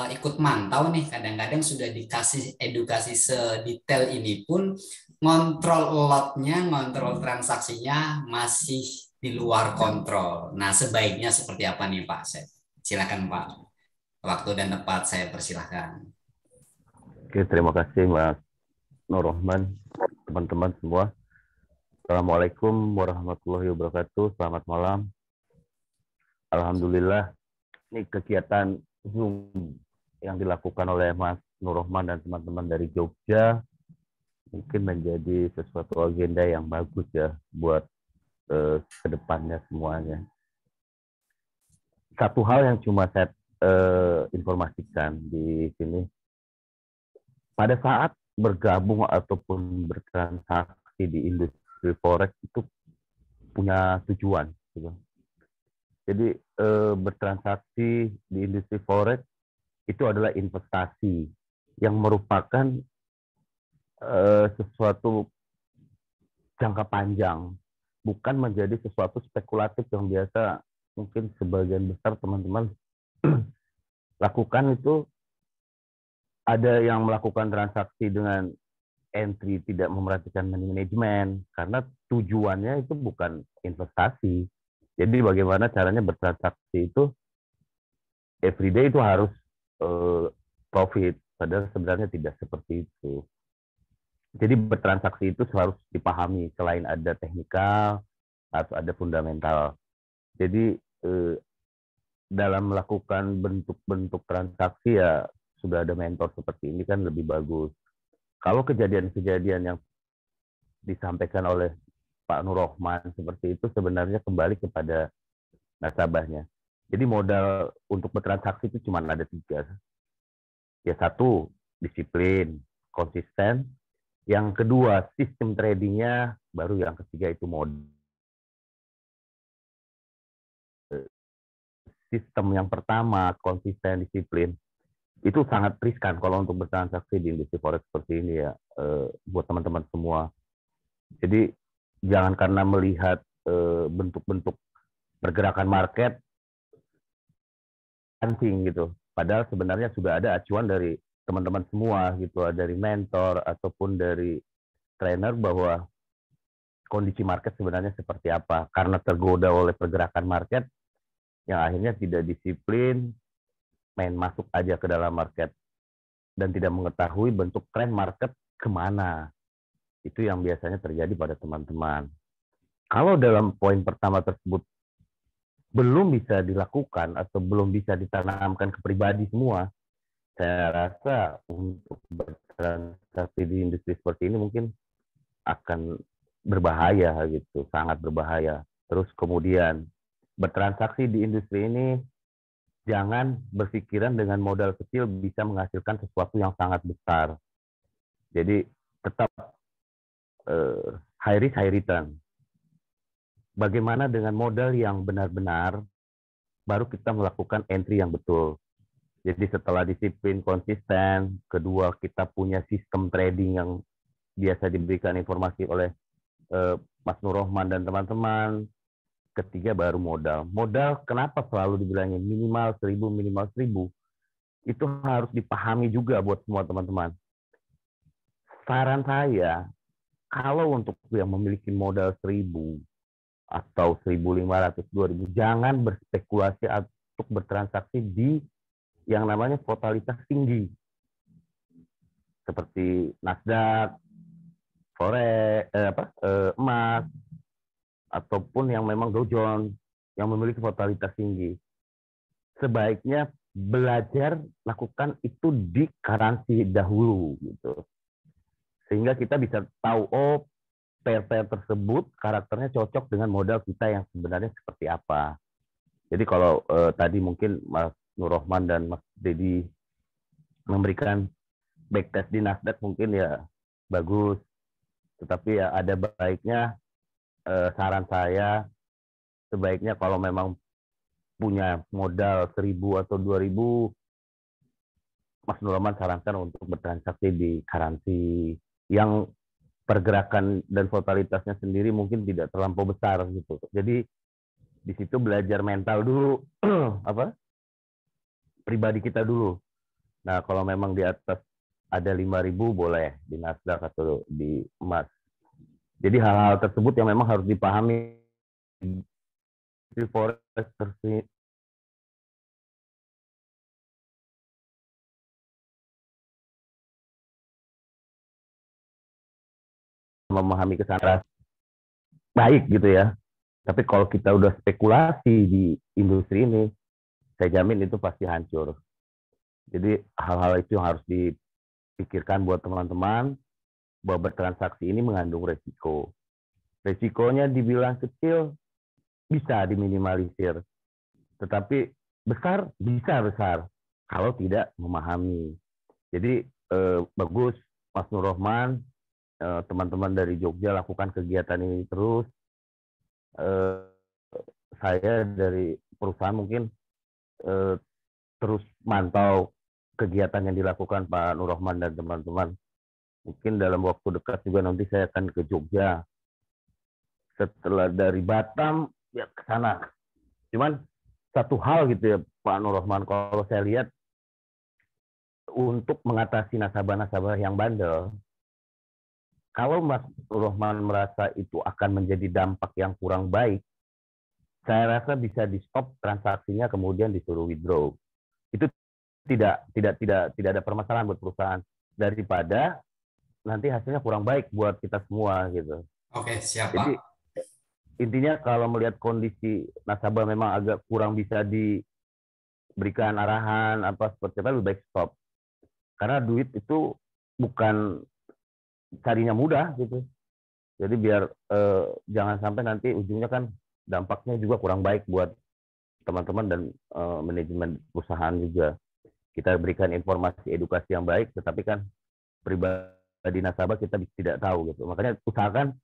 ikut mantau nih, kadang-kadang sudah dikasih edukasi sedetail ini pun ngontrol lotnya, ngontrol transaksinya masih di luar kontrol. Nah, sebaiknya seperti apa nih Pak Asep? Silakan Pak. Waktu dan tempat saya persilahkan. Oke, terima kasih Mas Nur Rahman, teman-teman semua. Assalamualaikum warahmatullahi wabarakatuh. Selamat malam. Alhamdulillah, ini kegiatan Zoom yang dilakukan oleh Mas Nur Rahman dan teman-teman dari Jogja mungkin menjadi sesuatu agenda yang bagus ya buat kedepannya semuanya. Satu hal yang cuma saya informasikan di sini. Pada saat bergabung ataupun bertransaksi di industri forex itu punya tujuan. Gitu. Jadi bertransaksi di industri forex itu adalah investasi yang merupakan sesuatu jangka panjang, bukan menjadi sesuatu spekulatif yang biasa mungkin sebagian besar teman-teman lakukan. Itu ada yang melakukan transaksi dengan entry tidak memerhatikan money management karena tujuannya itu bukan investasi. Jadi bagaimana caranya bertransaksi itu everyday itu harus profit, padahal sebenarnya tidak seperti itu. Jadi bertransaksi itu harus dipahami, selain ada teknikal, harus ada fundamental. Jadi dalam melakukan bentuk-bentuk transaksi ya sudah ada mentor seperti ini kan lebih bagus. Kalau kejadian-kejadian yang disampaikan oleh Pak Nurrohman seperti itu sebenarnya kembali kepada nasabahnya. Jadi modal untuk bertransaksi itu cuma ada 3. Ya, 1, disiplin, konsisten. Yang kedua, sistem tradingnya. Baru yang ketiga itu modal. Sistem yang pertama, konsisten, disiplin, itu sangat riskan kalau untuk bertransaksi di industri forex seperti ini ya, buat teman-teman semua. Jadi jangan karena melihat bentuk-bentuk pergerakan market anjing gitu. Padahal sebenarnya sudah ada acuan dari teman-teman semua gitu, dari mentor ataupun dari trainer bahwa kondisi market sebenarnya seperti apa. Karena tergoda oleh pergerakan market, yang akhirnya tidak disiplin, main masuk aja ke dalam market, dan tidak mengetahui bentuk tren market kemana. Itu yang biasanya terjadi pada teman-teman. Kalau dalam poin pertama tersebut belum bisa dilakukan atau belum bisa ditanamkan ke pribadi semua, saya rasa untuk bertransaksi di industri seperti ini mungkin akan berbahaya gitu, sangat berbahaya. Terus kemudian bertransaksi di industri ini jangan berpikiran dengan modal kecil bisa menghasilkan sesuatu yang sangat besar. Jadi tetap high risk, high return. Bagaimana dengan modal yang benar-benar, baru kita melakukan entry yang betul. Jadi setelah disiplin, konsisten, kedua kita punya sistem trading yang biasa diberikan informasi oleh Mas Nurrohman dan teman-teman. Ketiga baru modal. Modal kenapa selalu dibilangin minimal 1.000, minimal 1.000? Itu harus dipahami juga buat semua teman-teman. Saran saya, kalau untuk yang memiliki modal 1.000 atau 1.500, 2.000, jangan berspekulasi untuk bertransaksi di yang namanya volatilitas tinggi. Seperti Nasdaq, Forex, emas, ataupun yang memang Dow Jones yang memiliki volatilitas tinggi. Sebaiknya belajar lakukan itu di currency dahulu gitu. Sehingga kita bisa tahu, oh, pair-pair tersebut karakternya cocok dengan modal kita yang sebenarnya seperti apa. Jadi kalau tadi mungkin Mas Nurrohman dan Mas Dedi memberikan backtest di Nasdaq mungkin ya bagus. Tetapi ya ada baiknya, saran saya, sebaiknya kalau memang punya modal 1.000 atau 2.000, Mas Nurrohman sarankan untuk bertransaksi di currency yang pergerakan dan volatilitasnya sendiri mungkin tidak terlampau besar gitu. Jadi di situ belajar mental dulu, pribadi kita dulu. Nah kalau memang di atas ada 5.000 boleh di Nasdaq atau di emas. Jadi hal-hal tersebut yang memang harus dipahami di forex memahami kesana baik gitu ya. Tapi kalau kita udah spekulasi di industri ini, saya jamin itu pasti hancur. Jadi hal-hal itu yang harus dipikirkan buat teman-teman, bahwa bertransaksi ini mengandung resiko. Resikonya dibilang kecil, bisa diminimalisir. Tetapi besar bisa besar kalau tidak memahami. Jadi bagus Mas Nur Rohman, teman-teman dari Jogja lakukan kegiatan ini terus. Saya dari perusahaan mungkin terus mantau kegiatan yang dilakukan Pak Nur Rohman dan teman-teman. Mungkin dalam waktu dekat juga nanti saya akan ke Jogja. Setelah dari Batam ya ke sana. Cuman satu hal gitu ya Pak Nur Rohman, kalau saya lihat untuk mengatasi nasabah-nasabah yang bandel, kalau Mas Nur Rohman merasa itu akan menjadi dampak yang kurang baik, saya rasa bisa di stop transaksinya kemudian disuruh withdraw. Itu tidak ada permasalahan buat perusahaan, daripada nanti hasilnya kurang baik buat kita semua gitu. Oke, siap Pak. Jadi intinya kalau melihat kondisi nasabah memang agak kurang bisa diberikan arahan apa seperti apa, lebih baik stop. Karena duit itu bukan carinya mudah gitu. Jadi biar jangan sampai nanti ujungnya kan dampaknya juga kurang baik buat teman-teman dan manajemen perusahaan juga. Kita berikan informasi edukasi yang baik, tetapi kan pribadi nasabah kita tidak tahu gitu. Makanya usahakan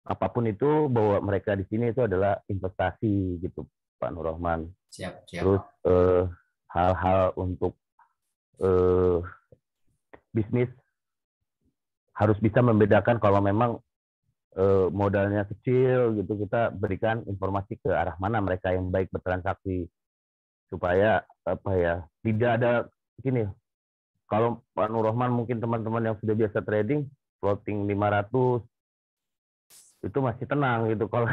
apapun itu bahwa mereka di sini itu adalah investasi gitu, Pak Nur Rohman. Siap. Terus hal-hal untuk bisnis harus bisa membedakan kalau memang modalnya kecil gitu, kita berikan informasi ke arah mana mereka yang baik bertransaksi supaya tidak ada gini. Kalau Pak Nur Rohman mungkin teman-teman yang sudah biasa trading floating 500 itu masih tenang gitu. Kalau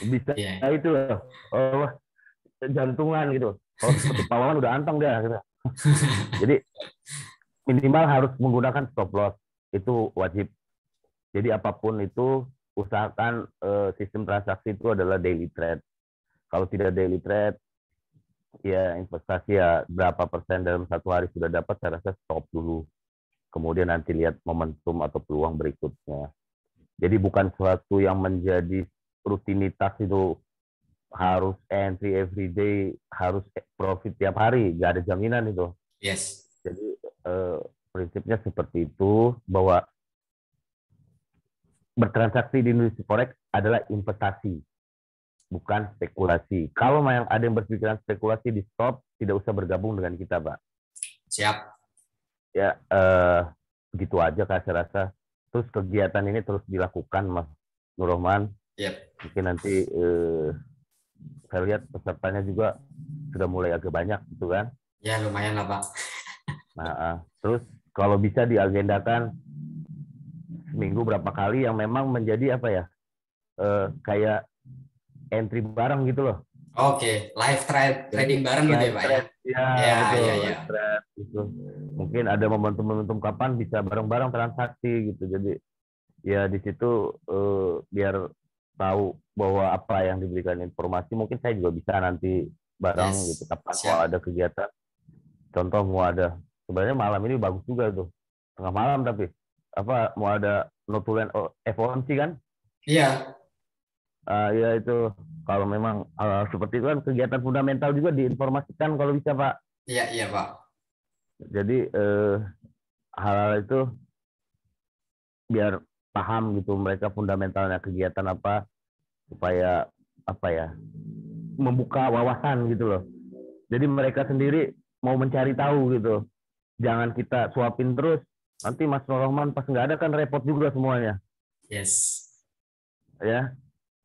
bisa itu jantungan gitu. Kalau seperti pahlawan udah anteng dia gitu. Jadi minimal harus menggunakan stop loss, itu wajib. Jadi apapun itu usahakan sistem transaksi itu adalah daily trade. Kalau tidak daily trade, ya investasi ya berapa persen dalam satu hari sudah dapat, saya rasa stop dulu. Kemudian nanti lihat momentum atau peluang berikutnya. Jadi bukan sesuatu yang menjadi rutinitas itu harus entry every day, harus profit tiap hari, nggak ada jaminan itu. Yes. Jadi prinsipnya seperti itu, bahwa bertransaksi di industri forex adalah investasi, bukan spekulasi. Kalau yang ada yang berpikiran spekulasi, di stop, tidak usah bergabung dengan kita, Pak. Siap. Ya, begitu aja Kak, saya rasa. Terus kegiatan ini terus dilakukan, Mas Nur Rohman. Yep. Mungkin nanti saya lihat pesertanya juga sudah mulai agak banyak, gitu kan? Ya, lumayan lah, Pak. Nah, terus kalau bisa diagendakan seminggu berapa kali yang memang menjadi apa ya, kayak entry bareng gitu loh. Oke, live trading bareng gitu ya Pak ya? Ya, betul. Ya. Trade, gitu. Mungkin ada momentum-momentum kapan bisa bareng-bareng transaksi gitu. Jadi ya di situ biar tahu bahwa apa yang diberikan informasi, mungkin saya juga bisa nanti bareng gitu. Kapan mau ada kegiatan. Contoh mau ada, sebenarnya malam ini bagus juga tuh. Tengah malam tapi apa mau ada notulen FOMC kan? Iya. Ya itu kalau memang seperti itu kan kegiatan fundamental juga diinformasikan kalau bisa Pak. Iya Pak. Jadi hal-hal itu biar paham gitu mereka fundamentalnya kegiatan apa, supaya apa ya, membuka wawasan gitu loh. Jadi mereka sendiri mau mencari tahu gitu. Jangan kita suapin terus. Nanti Mas Nur Rohman pas nggak ada kan repot juga semuanya. Yes. Ya.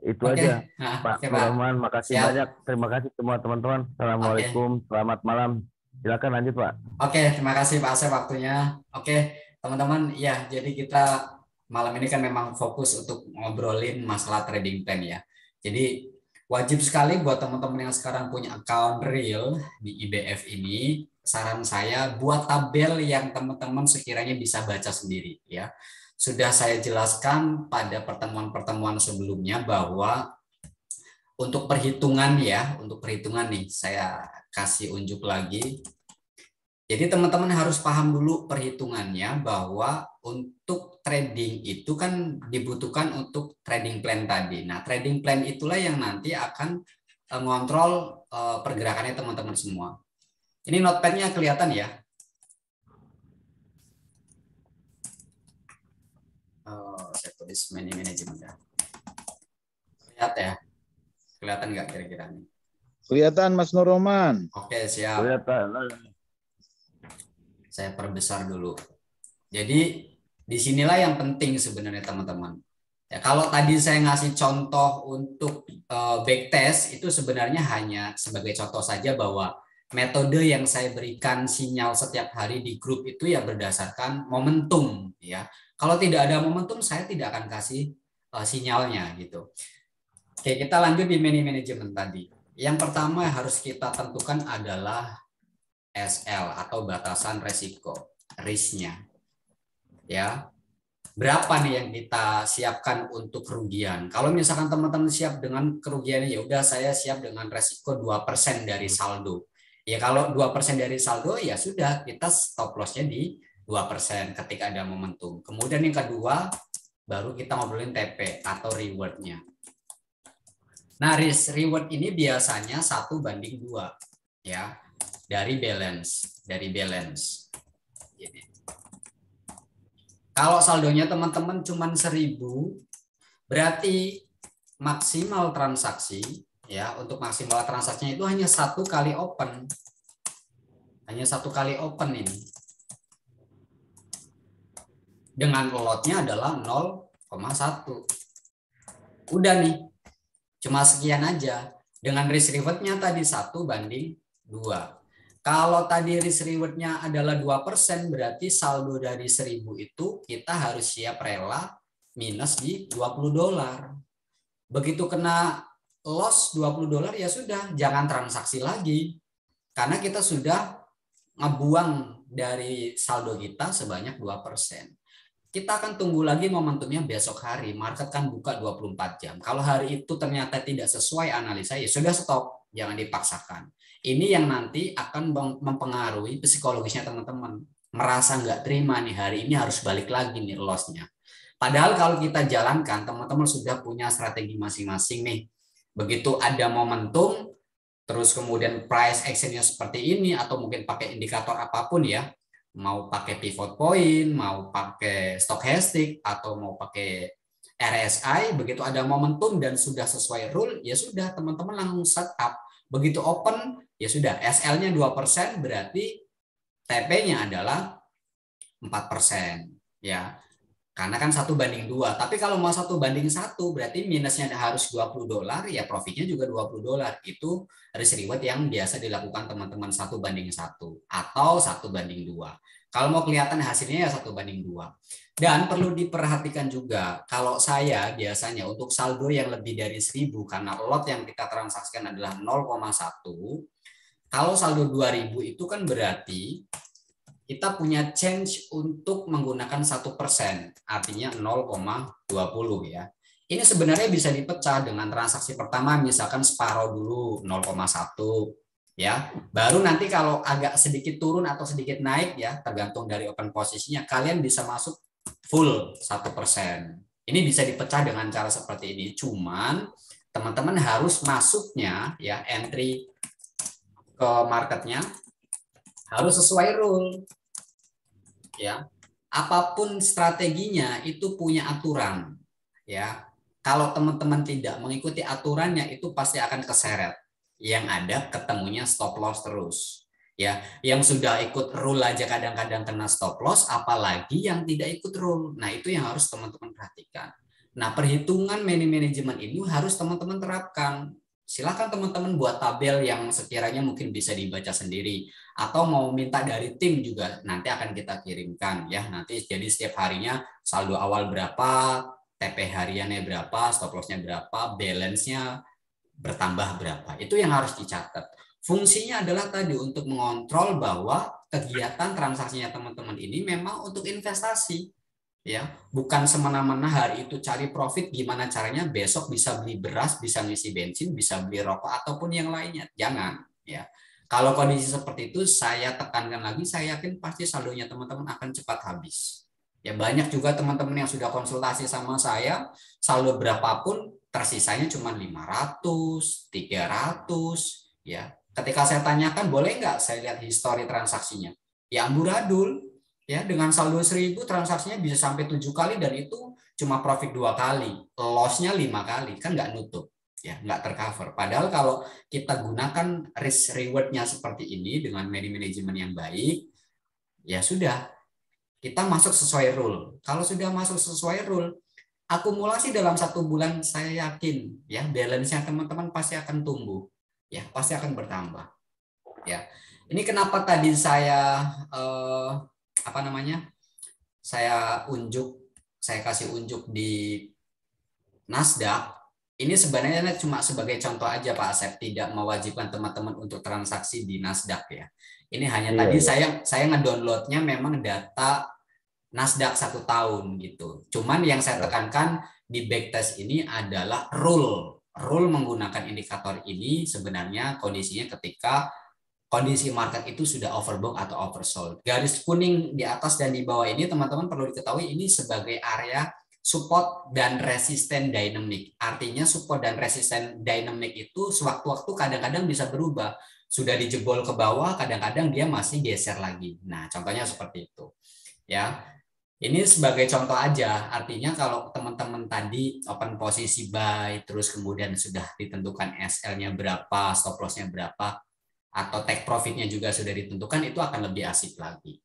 Itu aja, Pak Nur Rohman. Makasih banyak. Terima kasih semua teman-teman. Assalamualaikum. Selamat malam. Silakan lanjut, Pak. Oke, terima kasih Pak Asep waktunya. Oke, teman-teman. Ya, jadi kita malam ini kan memang fokus untuk ngobrolin masalah trading plan ya. Jadi wajib sekali buat teman-teman yang sekarang punya account real di IBF ini, saran saya buat tabel yang teman-teman sekiranya bisa baca sendiri ya. Sudah saya jelaskan pada pertemuan-pertemuan sebelumnya bahwa untuk perhitungan ya, untuk perhitungan nih saya kasih unjuk lagi. Jadi teman-teman harus paham dulu perhitungannya bahwa untuk trading itu kan dibutuhkan untuk trading plan tadi. Nah, trading plan itulah yang nanti akan ngontrol pergerakannya teman-teman semua. Ini notepad-nya kelihatan ya? Saya tulis manajemen ya. Lihat ya. Kelihatan nggak kira-kira nih? Kelihatan Mas Nur Roman. Oke, siap. Kelihatan. Saya perbesar dulu. Jadi disinilah yang penting sebenarnya teman-teman. Ya, kalau tadi saya ngasih contoh untuk backtest itu sebenarnya hanya sebagai contoh saja bahwa metode yang saya berikan sinyal setiap hari di grup itu ya berdasarkan momentum ya. Kalau tidak ada momentum saya tidak akan kasih sinyalnya gitu. Oke, kita lanjut di manajemen tadi. Yang pertama harus kita tentukan adalah SL atau batasan resiko, risknya. Ya. Berapa nih yang kita siapkan untuk kerugian? Kalau misalkan teman-teman siap dengan kerugiannya, ya udah saya siap dengan resiko 2% dari saldo. Ya kalau 2% dari saldo ya sudah kita stop loss-nya di 2% ketika ada momentum. Kemudian yang kedua baru kita ngobrolin TP atau reward-nya. Nah, risk reward ini biasanya 1:2 ya dari balance. Kalau saldonya teman-teman cuma 1.000, berarti maksimal transaksi ya untuk maksimal transaksinya itu hanya 1 kali open. Hanya 1 kali open ini. Dengan lotnya adalah 0,1. Udah nih. Cuma sekian aja. Dengan risk reward-nya tadi 1:2. Kalau tadi risk reward-nya adalah 2%, berarti saldo dari 1.000 itu kita harus siap rela minus di $20. Begitu kena loss $20 ya sudah, jangan transaksi lagi. Karena kita sudah ngebuang dari saldo kita sebanyak 2%. Kita akan tunggu lagi momentumnya besok hari. Market kan buka 24 jam. Kalau hari itu ternyata tidak sesuai analisa, ya sudah stop. Jangan dipaksakan. Ini yang nanti akan mempengaruhi psikologisnya teman-teman. Merasa nggak terima nih, hari ini harus balik lagi nih loss-nya. Padahal kalau kita jalankan, teman-teman sudah punya strategi masing-masing nih. Begitu ada momentum, terus kemudian price action-nya seperti ini, atau mungkin pakai indikator apapun ya, mau pakai pivot point, mau pakai stochastic, atau mau pakai RSI, begitu ada momentum dan sudah sesuai rule, ya sudah teman-teman langsung setup. Begitu open, ya sudah SL-nya 2%, berarti TP-nya adalah 4%. Ya, karena kan 1:2. Tapi kalau mau 1:1, berarti minusnya harus $20, ya profitnya juga $20. Itu risk reward yang biasa dilakukan teman-teman 1:1 atau 1:2. Kalau mau kelihatan hasilnya ya 1:2. Dan perlu diperhatikan juga, kalau saya biasanya untuk saldo yang lebih dari 1.000, karena lot yang kita transaksikan adalah 0,1, kalau saldo 2.000 itu kan berarti kita punya change untuk menggunakan 1%, artinya 0,20 ya. Ini sebenarnya bisa dipecah dengan transaksi pertama, misalkan separuh dulu 0,1 ya. Baru nanti kalau agak sedikit turun atau sedikit naik ya, tergantung dari open posisinya, kalian bisa masuk full 1%. Ini bisa dipecah dengan cara seperti ini. Cuman teman-teman harus masuknya ya, entry ke marketnya harus sesuai rule. Ya. Apapun strateginya itu punya aturan. Ya. Kalau teman-teman tidak mengikuti aturannya itu pasti akan keseret. Yang ada ketemunya stop loss terus. Ya, yang sudah ikut rule aja kadang-kadang kena stop loss, apalagi yang tidak ikut rule. Nah, itu yang harus teman-teman perhatikan. Nah, perhitungan manajemen ini harus teman-teman terapkan. Silakan teman-teman buat tabel yang sekiranya mungkin bisa dibaca sendiri, atau mau minta dari tim juga nanti akan kita kirimkan ya. Nanti jadi setiap harinya saldo awal berapa, TP hariannya berapa, stop loss-nya berapa, balance-nya bertambah berapa. Itu yang harus dicatat. Fungsinya adalah tadi untuk mengontrol bahwa kegiatan transaksinya teman-teman ini memang untuk investasi. Ya, bukan semena-mena hari itu cari profit, gimana caranya besok bisa beli beras, bisa ngisi bensin, bisa beli rokok ataupun yang lainnya. Jangan ya. Kalau kondisi seperti itu saya tekankan lagi, saya yakin pasti saldonya teman-teman akan cepat habis. Ya banyak juga teman-teman yang sudah konsultasi sama saya, saldo berapapun tersisanya cuma 500, 300, ya. Ketika saya tanyakan, boleh nggak saya lihat histori transaksinya? Ya amburadul, ya dengan saldo 1000 transaksinya bisa sampai 7 kali dan itu cuma profit 2 kali, loss-nya 5 kali, kan nggak nutup, ya nggak tercover. Padahal kalau kita gunakan risk reward-nya seperti ini dengan manajemen yang baik, ya sudah, kita masuk sesuai rule. Kalau sudah masuk sesuai rule, akumulasi dalam 1 bulan saya yakin ya balance-nya teman-teman pasti akan tumbuh, ya pasti akan bertambah. Ya, ini kenapa tadi saya saya kasih unjuk di Nasdaq. Ini sebenarnya cuma sebagai contoh aja Pak Asep, tidak mewajibkan teman-teman untuk transaksi di Nasdaq ya. Ini hanya tadi saya ngedownloadnya memang data Nasdaq 1 tahun gitu. Cuman yang saya tekankan di backtest ini adalah rule. Rule menggunakan indikator ini sebenarnya kondisinya ketika kondisi market itu sudah overbought atau oversold. Garis kuning di atas dan di bawah ini teman-teman perlu diketahui ini sebagai area support dan resisten dynamic. Artinya support dan resisten dynamic itu sewaktu-waktu kadang-kadang bisa berubah. Sudah dijebol ke bawah, kadang-kadang dia masih geser lagi. Nah, contohnya seperti itu. Ya. Ini sebagai contoh aja, artinya kalau teman-teman tadi open posisi buy, terus kemudian sudah ditentukan SL-nya berapa, stop loss-nya berapa, atau take profit-nya juga sudah ditentukan, itu akan lebih asik lagi.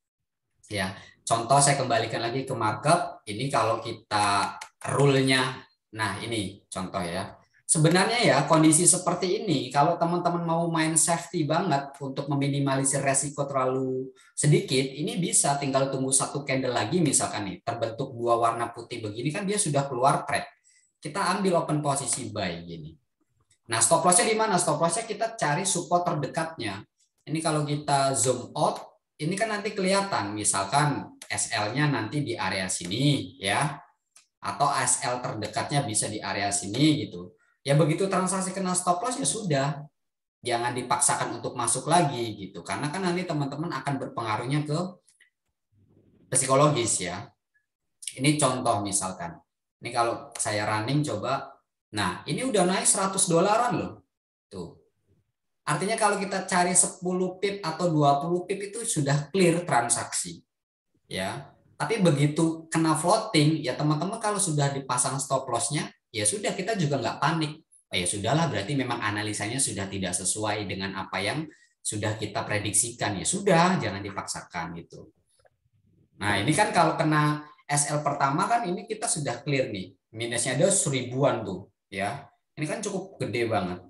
Ya, contoh saya kembalikan lagi ke market, ini kalau kita rule-nya, nah ini contoh ya. Sebenarnya ya kondisi seperti ini, kalau teman-teman mau main safety banget untuk meminimalisir resiko terlalu sedikit, ini bisa tinggal tunggu 1 candle lagi misalkan nih, terbentuk 2 warna putih begini kan dia sudah keluar trade. Kita ambil open posisi buy gini. Nah stop loss-nya di mana? Stop loss-nya kita cari support terdekatnya. Ini kalau kita zoom out, ini kan nanti kelihatan, misalkan SL-nya nanti di area sini ya, atau SL terdekatnya bisa di area sini gitu. Ya begitu transaksi kena stop loss ya sudah, jangan dipaksakan untuk masuk lagi gitu, karena kan nanti teman-teman akan berpengaruhnya ke psikologis ya. Ini contoh misalkan, ini kalau saya running coba, nah ini udah naik $100 loh, tuh. Artinya kalau kita cari 10 pip atau 20 pip itu sudah clear transaksi, ya. Tapi begitu kena floating, ya teman-teman kalau sudah dipasang stop loss-nya, ya sudah kita juga nggak panik. Oh ya sudahlah, berarti memang analisanya sudah tidak sesuai dengan apa yang sudah kita prediksikan. Ya sudah, jangan dipaksakan gitu. Nah ini kan kalau kena SL pertama kan ini kita sudah clear nih. Minusnya ada 1000-an tuh. Ya, ini kan cukup gede banget.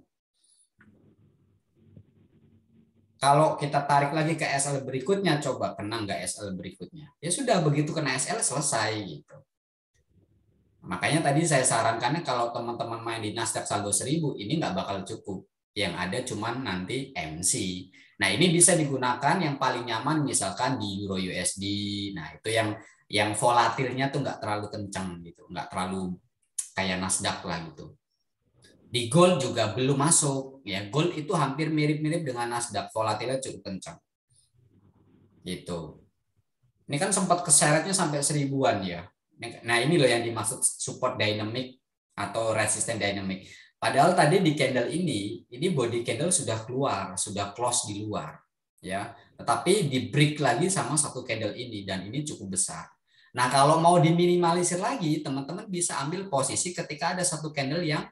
Kalau kita tarik lagi ke SL berikutnya, coba kena nggak SL berikutnya? Ya sudah, begitu kena SL selesai gitu. Makanya tadi saya sarankannya kalau teman-teman main di Nasdaq saldo 1000 ini nggak bakal cukup. Yang ada cuman nanti MC. Nah ini bisa digunakan yang paling nyaman misalkan di Euro USD. Nah itu yang volatilnya tuh nggak terlalu kencang gitu, nggak terlalu kayak Nasdaq lah gitu. Di gold juga belum masuk ya, gold itu hampir mirip-mirip dengan Nasdaq, volatilnya cukup kencang gitu. Ini kan sempat keseretnya sampai 1000-an ya. Nah ini loh yang dimaksud support dynamic atau resisten dynamic. Padahal tadi di candle ini body candle sudah keluar, sudah close di luar ya, tetapi di break lagi sama 1 candle ini dan ini cukup besar. Nah kalau mau diminimalisir lagi, teman-teman bisa ambil posisi ketika ada 1 candle yang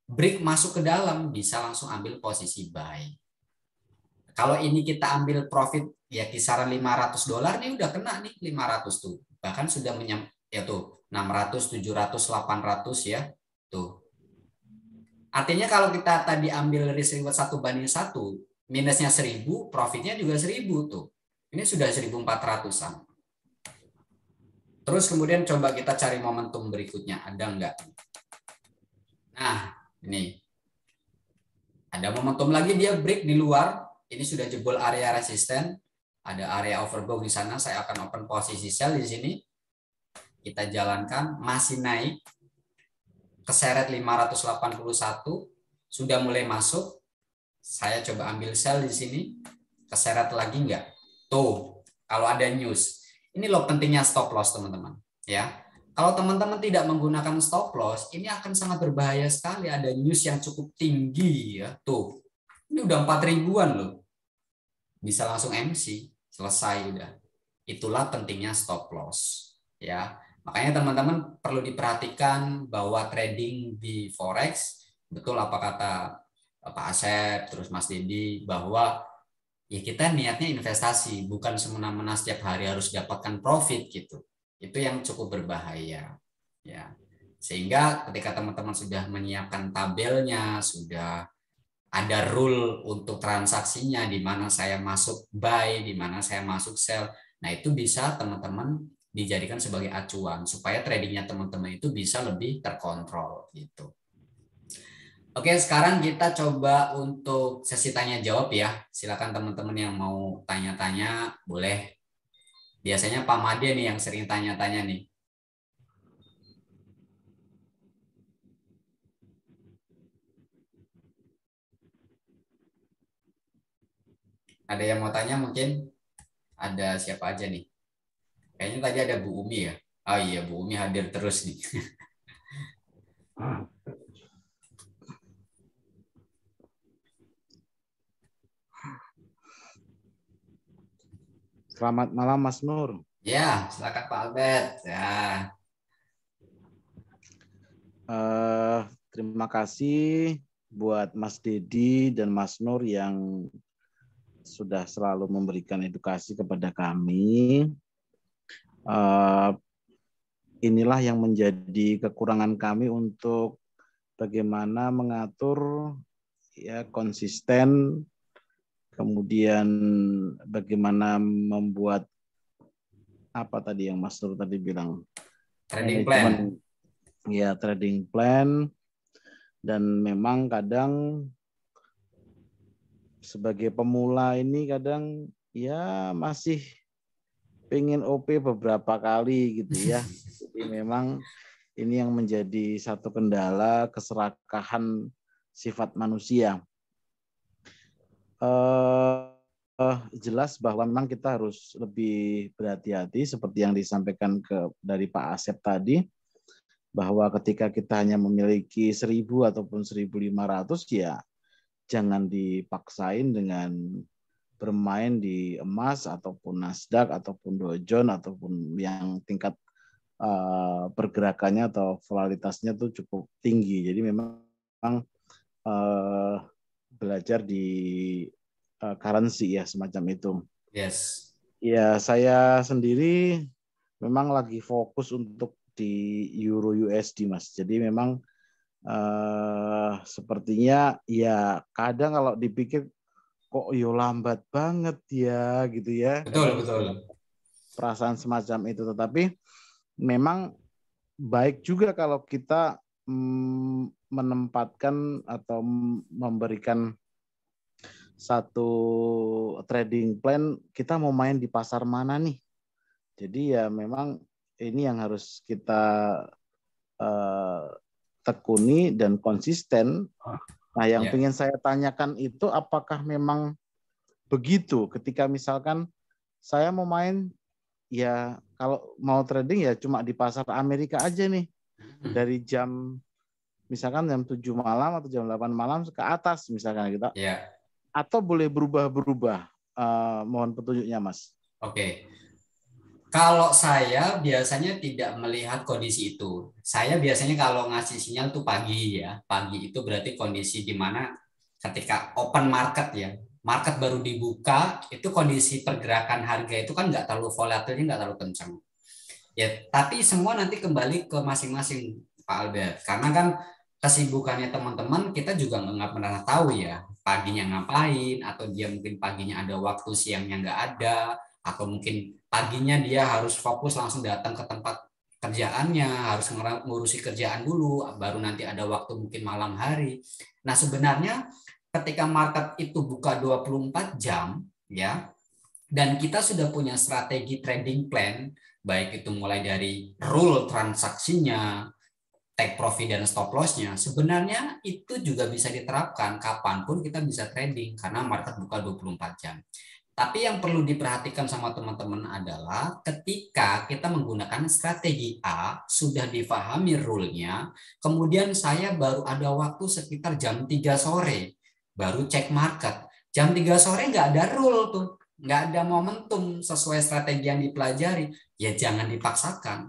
break masuk ke dalam, bisa langsung ambil posisi buy. Kalau ini kita ambil profit ya kisaran $500 nih udah kena nih 500 tuh. Bahkan sudah ya tuh 600, 700, 800 ya. Tuh. Artinya kalau kita tadi ambil risk reward 1:1, minusnya 1000, profitnya juga 1000 tuh. Ini sudah 1400-an. Terus kemudian coba kita cari momentum berikutnya, ada enggak? Nah, ini ada momentum lagi, dia break di luar, ini sudah jebol area resisten, ada area overbought di sana, saya akan open posisi sell di sini. Kita jalankan, masih naik, keseret 581, sudah mulai masuk, saya coba ambil sell di sini, keseret lagi enggak? Tuh, kalau ada news. Ini loh pentingnya stop loss teman-teman. ya. Kalau teman-teman tidak menggunakan stop loss, ini akan sangat berbahaya sekali. Ada news yang cukup tinggi ya. Tuh, ini udah 4 ribuan loh. Bisa langsung MC, selesai udah. Itulah pentingnya stop loss ya. Makanya teman-teman perlu diperhatikan bahwa trading di forex, betul apa kata Pak Asep terus Mas Dedi, bahwa ya kita niatnya investasi, bukan semena-mena setiap hari harus dapatkan profit gitu. Itu yang cukup berbahaya ya. Sehingga ketika teman-teman sudah menyiapkan tabelnya, sudah ada rule untuk transaksinya, di mana saya masuk buy, di mana saya masuk sell. Nah, itu bisa teman-teman dijadikan sebagai acuan supaya tradingnya teman-teman itu bisa lebih terkontrol gitu. Oke, sekarang kita coba untuk sesi tanya jawab ya. Silakan teman-teman yang mau tanya-tanya boleh. Biasanya Pak Made nih yang sering tanya-tanya nih. Ada yang mau tanya mungkin? Ada siapa aja nih? Kayaknya tadi ada Bu Umi ya. Oh iya, Bu Umi hadir terus nih. Selamat malam Mas Nur. Ya, silakan Pak Albert. Ya. Terima kasih buat Mas Dedi dan Mas Nur yang sudah selalu memberikan edukasi kepada kami. Inilah yang menjadi kekurangan kami untuk bagaimana mengatur ya konsisten, kemudian bagaimana membuat apa tadi yang Mas Nur tadi bilang, Trading plan. Ya, trading plan. Dan memang kadang sebagai pemula ini kadang ya masih pengen OP beberapa kali gitu ya. Jadi memang ini yang menjadi satu kendala keserakahan sifat manusia. Jelas bahwa memang kita harus lebih berhati-hati seperti yang disampaikan dari Pak Asep tadi, bahwa ketika kita hanya memiliki 1.000 ataupun 1.500 ya jangan dipaksain dengan bermain di emas ataupun Nasdaq ataupun Dow Jones ataupun yang tingkat pergerakannya atau volatilitasnya tuh cukup tinggi. Jadi memang belajar di currency ya semacam itu. Yes. Ya, saya sendiri memang lagi fokus untuk di Euro USD Mas. Jadi memang sepertinya ya kadang kalau dipikir kok yo lambat banget ya gitu ya. Betul, betul. Perasaan semacam itu, tetapi memang baik juga kalau kita menempatkan atau memberikan satu trading plan, kita mau main di pasar mana nih. Jadi ya memang ini yang harus kita tekuni dan konsisten. Nah, yang ingin saya tanyakan itu apakah memang begitu ketika misalkan saya mau main ya kalau mau trading ya cuma di pasar Amerika aja nih. Dari jam misalkan jam 7 malam atau jam 8 malam ke atas misalkan kita. Ya. Atau boleh berubah-berubah. Mohon petunjuknya, Mas. Oke. Kalau saya biasanya tidak melihat kondisi itu. Saya biasanya kalau ngasih sinyal tuh pagi ya. Pagi itu berarti kondisi di mana ketika open market ya. Market baru dibuka, itu kondisi pergerakan harga itu kan nggak terlalu volatilnya, nggak terlalu kencang. Ya, tapi semua nanti kembali ke masing-masing Pak Albert. Karena kan kesibukannya teman-teman kita juga nggak pernah tahu ya. Paginya ngapain, atau dia mungkin paginya ada waktu, siangnya nggak ada, atau mungkin paginya dia harus fokus langsung datang ke tempat kerjaannya, harus ngurusi kerjaan dulu, baru nanti ada waktu mungkin malam hari. Nah, sebenarnya ketika market itu buka 24 jam ya, dan kita sudah punya strategi trading plan, baik itu mulai dari rule transaksinya, take profit dan stop loss-nya, sebenarnya itu juga bisa diterapkan kapanpun kita bisa trading karena market buka 24 jam. Tapi yang perlu diperhatikan sama teman-teman adalah ketika kita menggunakan strategi A, sudah difahami rule-nya, kemudian saya baru ada waktu sekitar jam 3 sore, baru cek market. Jam 3 sore nggak ada rule tuh, nggak ada momentum sesuai strategi yang dipelajari, ya jangan dipaksakan.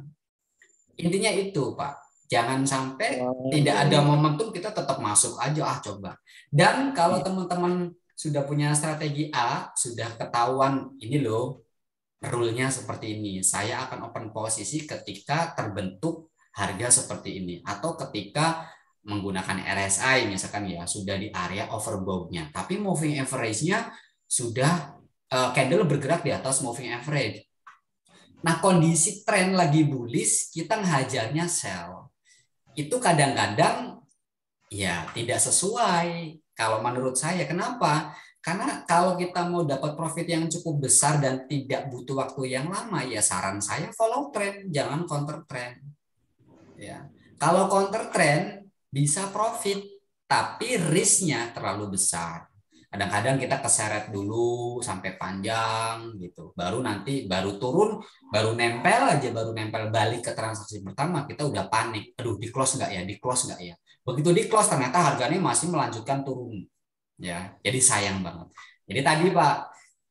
Intinya itu, Pak. Jangan sampai tidak ada momentum, kita tetap masuk aja, coba. Dan kalau teman-teman sudah punya strategi A, sudah ketahuan ini loh, rule-nya seperti ini. Saya akan open posisi ketika terbentuk harga seperti ini. Atau ketika menggunakan RSI misalkan ya, sudah di area overbought-nya. Tapi moving average-nya sudah candle bergerak di atas moving average. Nah, kondisi tren lagi bullish, kita ngajarnya sell. Itu kadang-kadang ya tidak sesuai. Kalau menurut saya, kenapa? Karena kalau kita mau dapat profit yang cukup besar dan tidak butuh waktu yang lama, ya saran saya follow trend, jangan counter trend. Ya. Kalau counter trend bisa profit, tapi risknya terlalu besar. Kadang-kadang kita keseret dulu sampai panjang gitu. Baru nanti baru turun, baru nempel balik ke transaksi pertama, kita udah panik. Aduh, di close nggak ya? Di close nggak ya? Begitu di close ternyata harganya masih melanjutkan turun. Ya, jadi sayang banget. Jadi tadi Pak,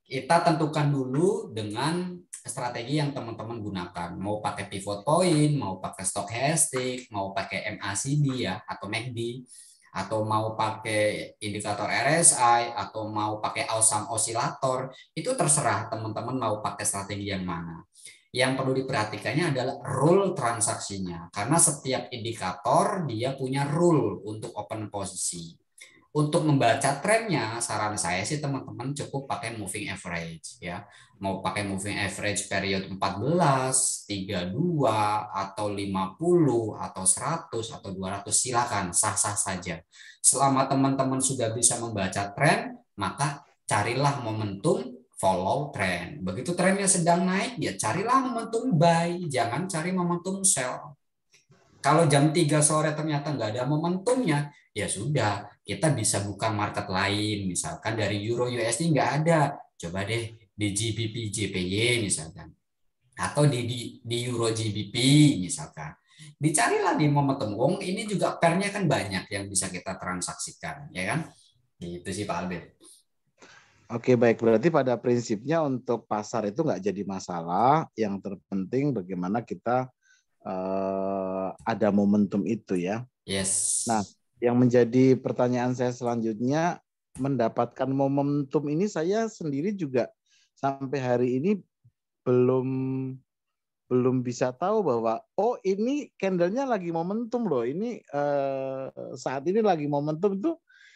kita tentukan dulu dengan strategi yang teman-teman gunakan. Mau pakai pivot point, mau pakai stochastic, mau pakai MACD ya atau MACD, atau mau pakai indikator RSI, atau mau pakai awesome oscillator, itu terserah teman-teman mau pakai strategi yang mana. Yang perlu diperhatikannya adalah rule transaksinya, karena setiap indikator dia punya rule untuk open posisi. Untuk membaca trennya, saran saya sih teman-teman cukup pakai moving average ya. Mau pakai moving average period 14, 32, atau 50, atau 100, atau 200, silakan, sah-sah saja. Selama teman-teman sudah bisa membaca tren, maka carilah momentum follow trend. Begitu trennya sedang naik, ya carilah momentum buy, jangan cari momentum sell. Kalau jam 3 sore ternyata nggak ada momentumnya, ya sudah, kita bisa buka market lain. Misalkan dari Euro USD nggak ada, coba deh di GBP JPY misalkan. Atau di Euro GBP misalkan. Dicarilah di momentum. Wong ini juga pairnya kan banyak yang bisa kita transaksikan, ya kan? Gitu sih Pak Albert. Oke, baik. Berarti pada prinsipnya untuk pasar itu nggak jadi masalah. Yang terpenting bagaimana kita ada momentum itu ya. Yes. Nah, yang menjadi pertanyaan saya selanjutnya, mendapatkan momentum ini saya sendiri juga sampai hari ini belum bisa tahu bahwa oh ini candlenya lagi momentum loh. Ini saat ini lagi momentum itu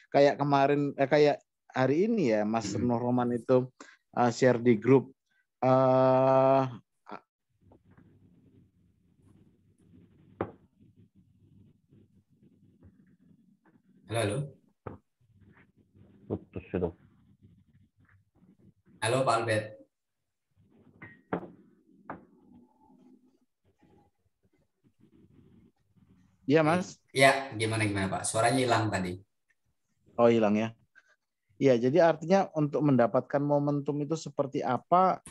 kayak kemarin kayak hari ini ya Mas Nur Roman itu share di grup. Halo. Putus itu. Halo Pak Albert. Iya Mas. Ya, gimana Pak? Suaranya hilang tadi. Oh hilang ya. Iya, jadi artinya untuk mendapatkan momentum itu seperti apa?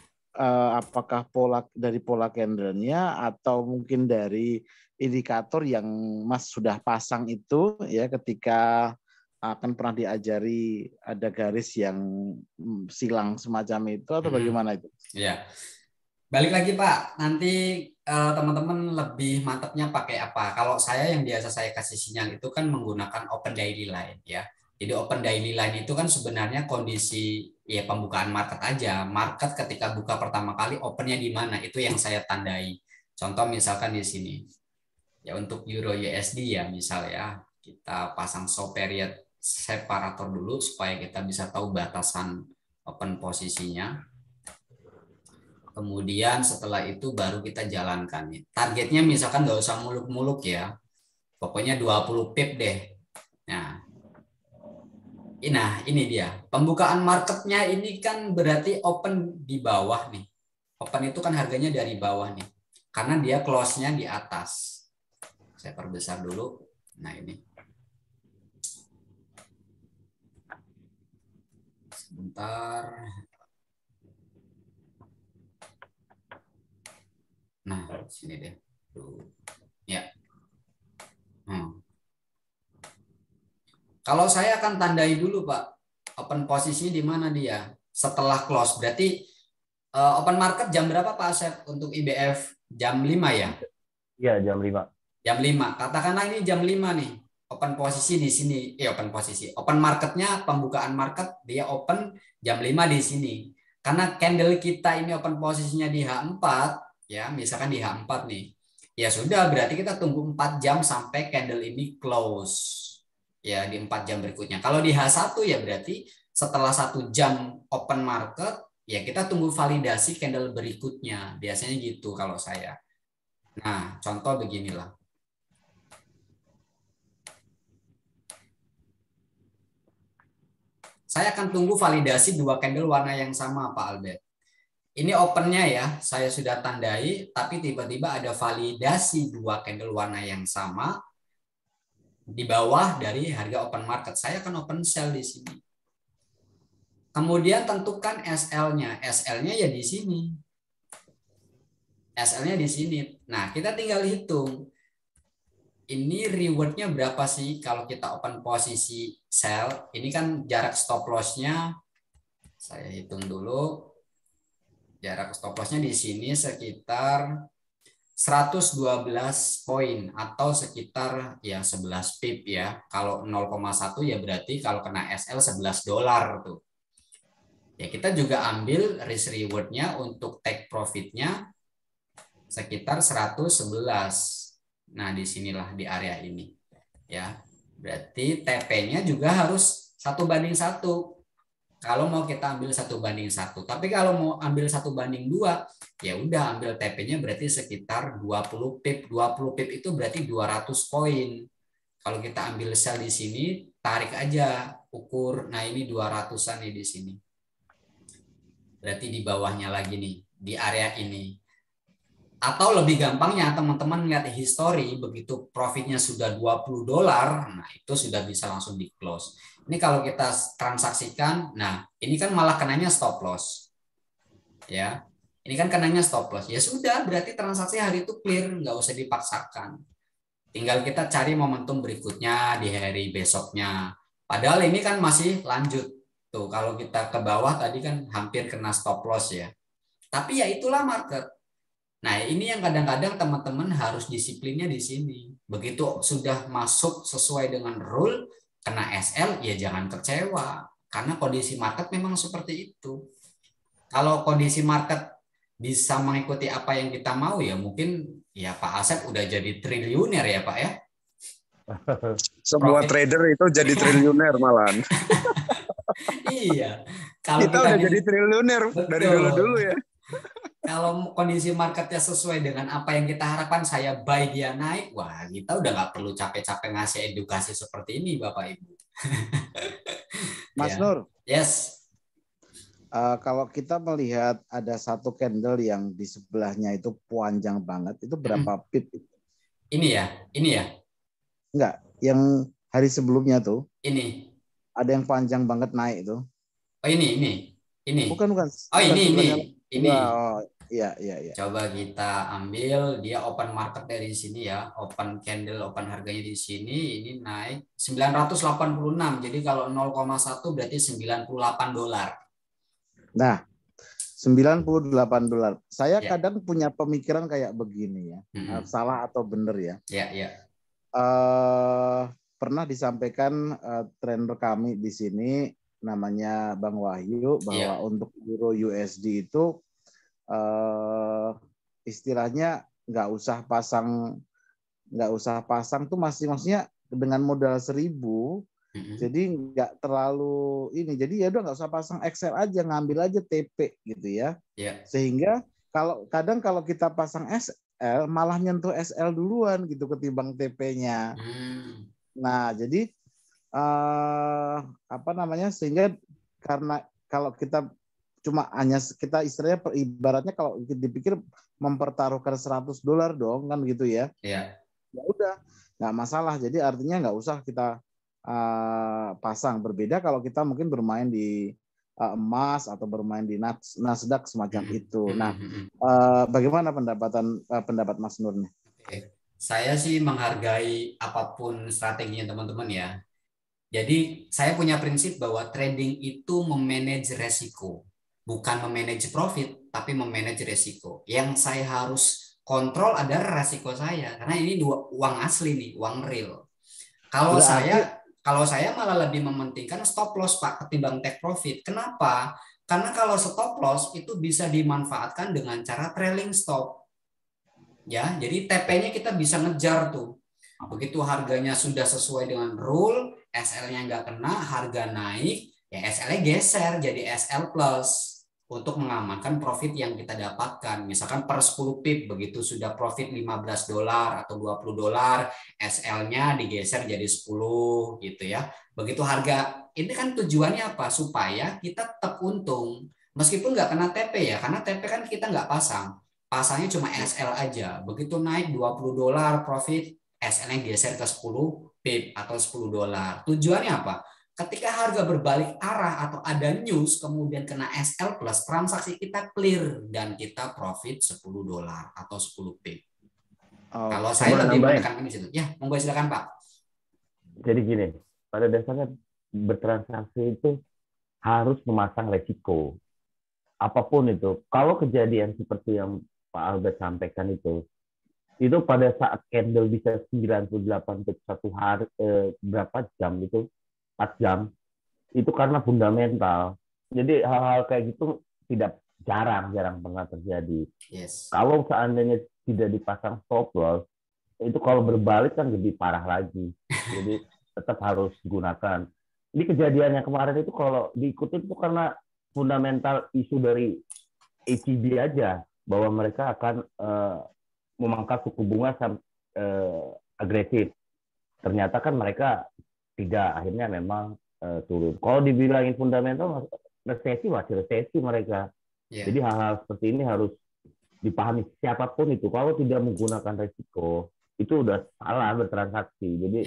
Apakah dari pola candle-nya atau mungkin dari indikator yang Mas sudah pasang itu ya ketika akan pernah diajari ada garis yang silang semacam itu atau bagaimana itu? Ya, balik lagi Pak. Nanti teman-teman lebih mantapnya pakai apa? Kalau saya yang biasa saya kasih sinyal itu kan menggunakan open daily line ya. Jadi open daily line itu kan sebenarnya kondisi ya pembukaan market aja. Market ketika buka pertama kali opennya di mana? Itu yang saya tandai. Contoh misalkan di sini. Ya untuk Euro USD ya misal ya, kita pasang show period separator dulu supaya kita bisa tahu batasan open posisinya. Kemudian setelah itu baru kita jalankan. Targetnya misalkan nggak usah muluk-muluk ya, pokoknya 20 pip deh. Nah ini dia pembukaan marketnya ini kan berarti open di bawah nih. Open itu kan harganya dari bawah nih, karena dia close-nya di atas. Saya perbesar dulu. Nah ini. Sebentar. Nah, sini deh. Ya. Kalau saya akan tandai dulu, Pak, open posisinya di mana dia setelah close. Berarti open market jam berapa, Pak Asep, untuk IBF? Jam 5 ya? Iya, jam 5. Jam 5. Katakanlah ini jam 5 nih. Open posisi di sini. Open posisi. Open marketnya, pembukaan market, dia open jam 5 di sini. Karena candle kita ini open posisinya di H4, ya, misalkan di H4 nih. Ya sudah, berarti kita tunggu 4 jam sampai candle ini close. Ya, di 4 jam berikutnya. Kalau di H1 ya berarti setelah 1 jam open market, ya kita tunggu validasi candle berikutnya. Biasanya gitu kalau saya. Nah, contoh beginilah. Saya akan tunggu validasi 2 candle warna yang sama, Pak Albert. Ini opennya ya, saya sudah tandai, tapi tiba-tiba ada validasi 2 candle warna yang sama di bawah dari harga open market. Saya akan open sell di sini. Kemudian tentukan SL-nya. SL-nya ya di sini. SL-nya di sini. Nah, kita tinggal hitung. Ini rewardnya berapa sih kalau kita open posisi sell? Ini kan jarak stop loss-nya. Saya hitung dulu. Jarak stop loss-nya di sini sekitar 112 poin atau sekitar ya 11 pip ya. Kalau 0,1 ya berarti kalau kena SL $11 tuh. Ya kita juga ambil risk reward-nya untuk take profit-nya sekitar 111. Nah, disinilah di area ini. Ya, berarti TP-nya juga harus 1:1. Kalau mau kita ambil 1:1. Tapi kalau mau ambil 1:2, ya udah ambil TP-nya berarti sekitar 20 pip. 20 pip itu berarti 200 poin. Kalau kita ambil sell di sini, tarik aja ukur. Nah, ini 200-an nih di sini. Berarti di bawahnya lagi nih, di area ini. Atau lebih gampangnya teman-teman lihat history, begitu profitnya sudah $20, nah itu sudah bisa langsung di close. Ini kalau kita transaksikan, nah ini kan malah kenanya stop loss. Ya, ini kan kenanya stop loss. Ya sudah, berarti transaksi hari itu clear, nggak usah dipaksakan. Tinggal kita cari momentum berikutnya di hari besoknya. Padahal ini kan masih lanjut. Tuh, kalau kita ke bawah tadi kan hampir kena stop loss ya. Tapi ya itulah market. Nah, ini yang kadang-kadang teman-teman harus disiplinnya di sini. Begitu sudah masuk sesuai dengan rule, kena SL, ya jangan kecewa. Karena kondisi market memang seperti itu. Kalau kondisi market bisa mengikuti apa yang kita mau, ya mungkin ya Pak Asep udah jadi triliuner ya Pak ya. Semua trader itu jadi triliuner malahan. Iya. Kalau kita udah jadi triliuner dari dulu-dulu ya. Kalau kondisi marketnya sesuai dengan apa yang kita harapkan, saya buy dia naik, wah kita udah nggak perlu capek-capek ngasih edukasi seperti ini Bapak Ibu. Mas Ya. Nur. Yes. Kalau kita melihat ada satu candle yang di sebelahnya itu panjang banget, itu berapa pip? Ini ya. Enggak, yang hari sebelumnya tuh. Ini. Ada yang panjang banget naik itu. Oh ini. Bukan. Oh ini. Oh, iya. Coba kita ambil dia open market dari sini ya, open candle, open harganya di sini, ini naik 986. Jadi kalau 0,1 berarti $98. Nah, $98. Saya kadang punya pemikiran kayak begini ya. Salah atau benar ya? Iya. Pernah disampaikan trainer kami di sini namanya Bang Wahyu bahwa untuk euro USD itu istilahnya nggak usah pasang tuh maksudnya dengan modal 1.000 jadi nggak terlalu ini, jadi ya udah nggak usah pasang Excel aja, ngambil aja TP gitu ya. Sehingga kalau kita pasang SL malah nyentuh SL duluan gitu ketimbang TP-nya. Nah jadi sehingga karena kalau kita cuma hanya kita istilahnya ibaratnya kalau dipikir mempertaruhkan $100 dong kan gitu ya. Ya udah nggak masalah. Jadi artinya nggak usah kita pasang. Berbeda kalau kita mungkin bermain di emas atau bermain di Nasdaq semacam itu. Nah, bagaimana pendapat Mas Nur nih? Saya sih menghargai apapun strateginya teman-teman ya. Jadi saya punya prinsip bahwa trading itu memanage resiko, bukan memanage profit, tapi memanage resiko. Yang saya harus kontrol adalah resiko saya, karena ini uang asli nih, uang real. Kalau saya malah lebih mementingkan stop loss Pak ketimbang take profit. Kenapa? Karena kalau stop loss itu bisa dimanfaatkan dengan cara trailing stop. Ya, jadi TP-nya kita bisa ngejar tuh. Begitu harganya sudah sesuai dengan rule, SL-nya nggak kena, harga naik, ya SL-nya geser jadi SL plus untuk mengamankan profit yang kita dapatkan. Misalkan per 10 pip, begitu sudah profit $15 atau $20, SL-nya digeser jadi 10 gitu ya. Begitu harga, ini kan tujuannya apa? Supaya kita tetap untung. Meskipun nggak kena TP ya, karena TP kan kita nggak pasang. Pasangnya cuma SL aja. Begitu naik $20 profit, SL-nya geser ke 10 pip atau $10. Tujuannya apa? Ketika harga berbalik arah atau ada news kemudian kena SL plus, transaksi kita clear dan kita profit $10 atau 10 pip. Kalau saya lebih menekankan di situ. Ya, monggo silakan Pak. Jadi gini, pada dasarnya bertransaksi itu harus memasang resiko. Apapun itu. Kalau kejadian seperti yang Pak Albert sampaikan itu pada saat candle bisa 98 pip satu hari, berapa jam itu, 4 jam, itu karena fundamental. Jadi hal-hal kayak gitu jarang pernah terjadi. Yes. Kalau seandainya tidak dipasang stop loss, itu kalau berbalik kan lebih parah lagi. Jadi tetap harus gunakan. Ini kejadiannya kemarin itu kalau diikuti itu karena fundamental isu dari ECB aja, bahwa mereka akan memangkas suku bunga agresif. Ternyata kan mereka tidak, akhirnya memang turun. Kalau dibilangin fundamental, resesi masih resesi mereka. Yeah. Jadi hal-hal seperti ini harus dipahami siapapun itu. Kalau tidak menggunakan resiko, itu udah salah bertransaksi. Jadi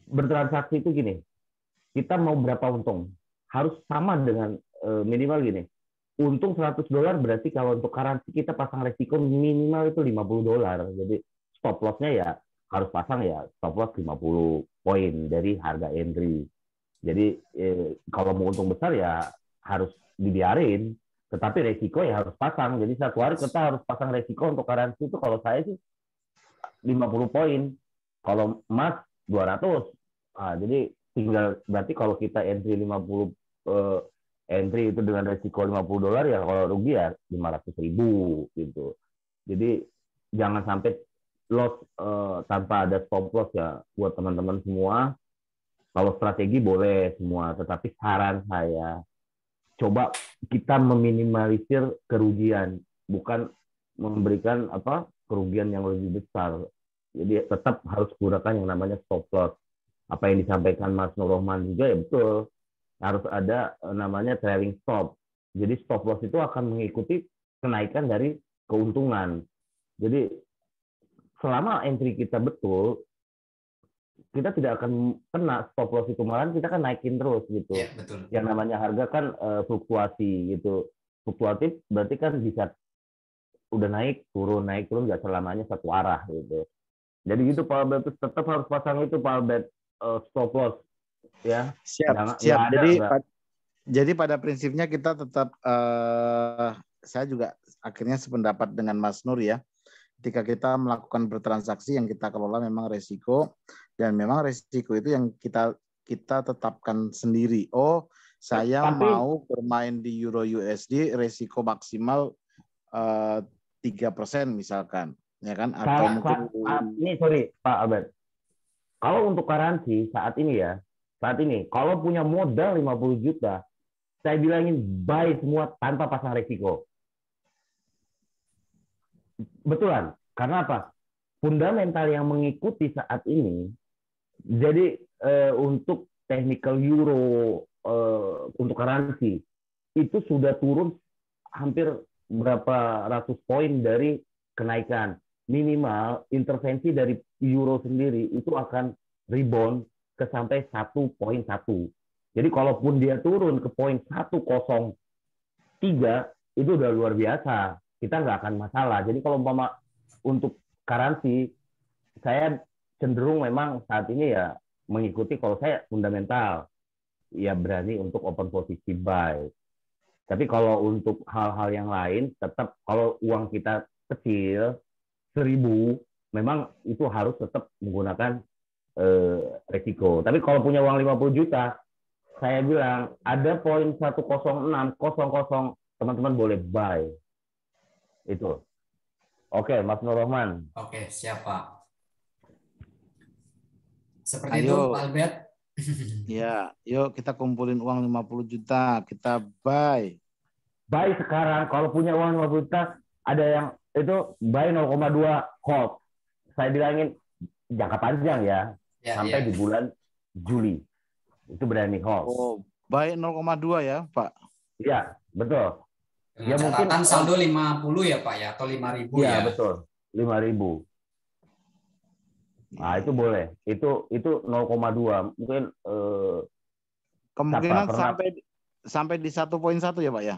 bertransaksi itu gini, kita mau berapa untung? Harus sama dengan minimal gini. Untung $100 berarti kalau untuk currency kita pasang resiko minimal itu $50. Jadi stop loss-nya ya harus pasang ya stop loss 50 poin dari harga entry. Jadi kalau mau untung besar ya harus dibiarin, tetapi resiko ya harus pasang. Jadi satu hari kita harus pasang resiko untuk currency itu kalau saya sih 50 poin. Kalau emas 200. Jadi tinggal berarti kalau kita entry 50 entry itu dengan resiko $50 ya, kalau rugi ya 500.000 gitu. Jadi jangan sampai loss tanpa ada stop loss ya buat teman-teman semua. Kalau strategi boleh semua, tetapi saran saya coba kita meminimalisir kerugian, bukan memberikan kerugian yang lebih besar. Jadi tetap harus gunakan yang namanya stop loss. Apa yang disampaikan Mas Nur Rohman juga ya betul. Harus ada namanya trailing stop. Jadi stop loss itu akan mengikuti kenaikan dari keuntungan. Jadi selama entry kita betul, kita tidak akan kena stop loss itu, malah kita kan naikin terus gitu. Ya, betul. Yang namanya harga kan fluktuasi gitu. Fluktuatif berarti kan bisa udah naik turun nggak selamanya satu arah gitu. Jadi gitu Pak Albert, tetap harus pasang itu Pak Albert, stop loss. Ya, siap. Jadi pada prinsipnya kita tetap saya juga akhirnya sependapat dengan Mas Nur ya. Ketika kita melakukan bertransaksi yang kita kelola memang resiko, dan memang resiko itu yang kita tetapkan sendiri. Oh, saya mau bermain di Euro USD resiko maksimal 3% misalkan, ya kan? Atau mungkin ini sorry Pak Albert. Kalau untuk currency saat ini, kalau punya modal 50 juta, saya bilangin buy semua tanpa pasang resiko. Betulan. Karena apa? Fundamental yang mengikuti saat ini, jadi untuk technical euro, untuk currency, itu sudah turun hampir berapa ratus poin dari kenaikan. Minimal intervensi dari euro sendiri itu akan rebound ke sampai 1.1. Jadi kalaupun dia turun ke poin 103 itu udah luar biasa. Kita nggak akan masalah. Jadi kalau umpama untuk currency, saya cenderung memang saat ini ya mengikuti, kalau saya fundamental ya berani untuk open posisi buy. Tapi kalau untuk hal-hal yang lain, tetap kalau uang kita kecil, 1.000, memang itu harus tetap menggunakan resiko. Tapi kalau punya uang 50 juta, saya bilang ada poin 106.00, teman-teman boleh buy. Itu. Oke, Mas Nur Rahman. Oke, siap Pak. Seperti Ayo. itu Pak Albert. Ya, yuk kita kumpulin uang 50 juta, kita buy. Buy sekarang, kalau punya uang 50 juta, ada yang itu buy 0,2 hold. Saya bilangin jangka panjang ya, sampai di bulan Juli. Itu berani hold. Oh, buy 0,2 ya, Pak? Dengan Iya, betul. Ya catatan mungkin saldo 50 ya Pak ya, atau 5.000 ya? Iya, betul. 5.000. Nah, itu boleh. Itu 0,2. Mungkin kemungkinan sampai di 1.1 ya, Pak ya?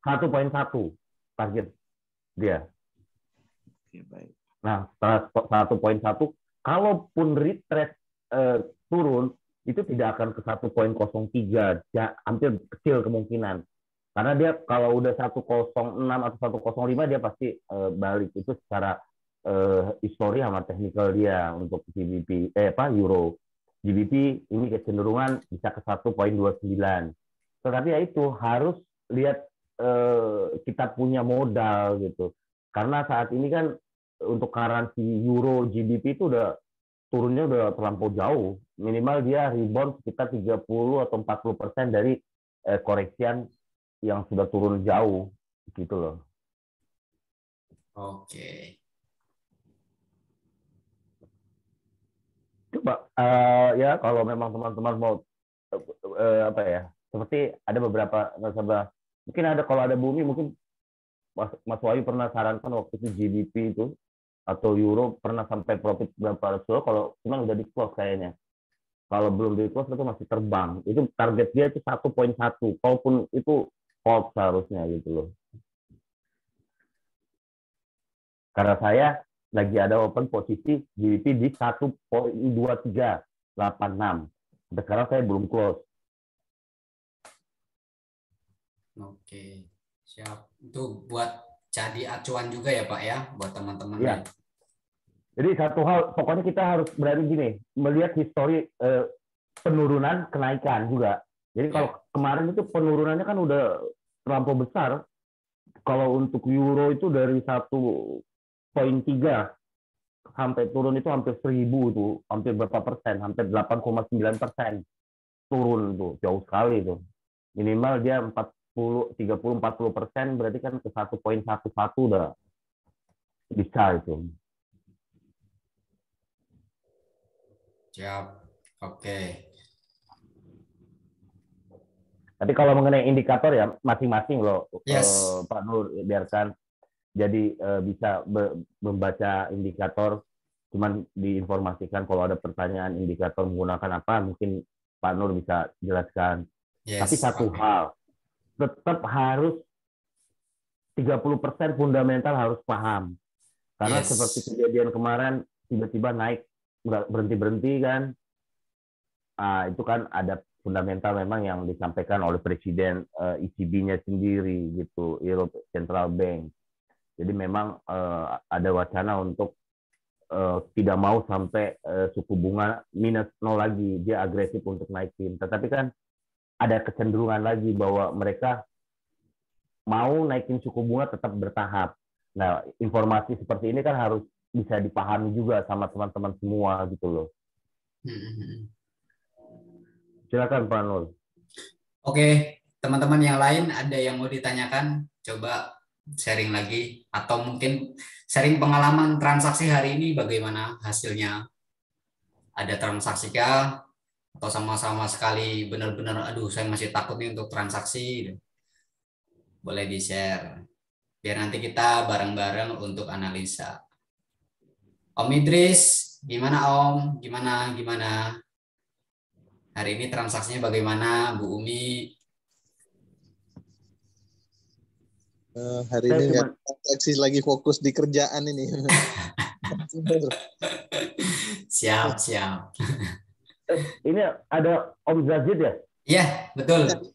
1.1 target dia. Oke, baik. Nah, setelah 1.1, kalaupun retrace turun, itu tidak akan ke 1.03. Hampir kecil kemungkinan. Karena dia kalau udah 106 atau 105, dia pasti balik. Itu secara histori sama teknikal dia untuk GBP euro. GBP ini kecenderungan bisa ke 1.29. Tetapi ya itu harus lihat kita punya modal gitu. Karena saat ini kan untuk currency euro GBP itu udah turunnya udah terlampau jauh. Minimal dia rebound sekitar 30 atau 40% dari koreksian yang sudah turun jauh gitu loh. Oke. Coba ya kalau memang teman-teman mau apa ya, seperti ada beberapa nasabah, mungkin ada, kalau ada Bumi mungkin Mas Wahyu pernah sarankan waktu itu GBP itu atau euro pernah sampai profit berapa ratus, kalau cuman udah di close kayaknya. Kalau belum di close itu masih terbang. Itu target dia itu 1.1. Kalaupun itu hold seharusnya gitu loh. Karena saya lagi ada open posisi GBP di 1.2386. Sampai sekarang saya belum close. Oke, siap. Itu buat jadi acuan juga ya Pak ya, buat teman-teman. Ya. Jadi satu hal, pokoknya kita harus berani gini, melihat histori penurunan, kenaikan juga. Jadi kalau kemarin itu penurunannya kan udah terlampau besar. Kalau untuk euro itu dari 1.3 sampai turun itu hampir 1.000 tuh, hampir berapa persen, hampir 8,9% turun tuh, jauh sekali tuh. Minimal dia 30-40%, berarti kan ke 1.11 udah bisa itu. Siap. Oke. Tapi kalau mengenai indikator ya masing-masing loh, Pak Nur, biarkan. Jadi bisa membaca indikator, cuman diinformasikan kalau ada pertanyaan indikator menggunakan apa, mungkin Pak Nur bisa jelaskan. Tapi satu hal, tetap harus 30% fundamental harus paham. Karena seperti kejadian kemarin, tiba-tiba naik, nggak berhenti-berhenti kan. Nah, itu kan ada fundamental memang yang disampaikan oleh Presiden ECB-nya sendiri gitu, Europe Central Bank. Jadi memang ada wacana untuk tidak mau sampai suku bunga minus 0 lagi, dia agresif untuk naikin. Tetapi kan ada kecenderungan lagi bahwa mereka mau naikin suku bunga tetap bertahap. Nah, informasi seperti ini kan harus bisa dipahami juga sama teman-teman semua gitu loh. Silakan Pak Nur. Oke, teman-teman yang lain ada yang mau ditanyakan? Coba sharing lagi, atau mungkin sharing pengalaman transaksi hari ini bagaimana hasilnya. Ada transaksi kah? Atau sama-sama sekali benar-benar aduh saya masih takut nih untuk transaksi. Boleh di-share. Biar nanti kita bareng-bareng untuk analisa. Om Idris, gimana Om? Gimana? Hari ini transaksinya bagaimana, Bu Umi? Hari ini nggak transaksi, lagi fokus di kerjaan ini. Siap, siap. Ini ada Om Zazid ya? Iya, betul.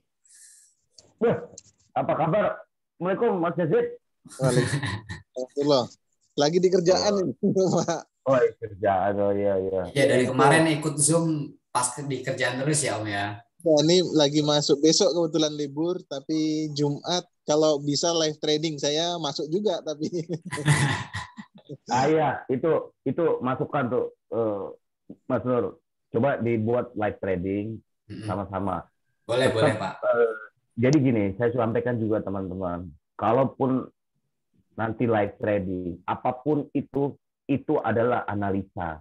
Apa kabar? Assalamualaikum Mas Zazid. Waalaikumsalam. Lagi di kerjaan ini. Oh, kerjaan. Oh iya. Iya, dari kemarin ikut Zoom pas di kerjaan terus ya Om ya. Nah, ini lagi masuk, besok kebetulan libur, tapi Jumat kalau bisa live trading saya masuk juga tapi. Iya, itu masukan tuh Mas Nur. Coba dibuat live trading sama-sama. Boleh Pak. Jadi gini, saya sampaikan juga teman-teman, kalaupun nanti live trading, apapun itu adalah analisa.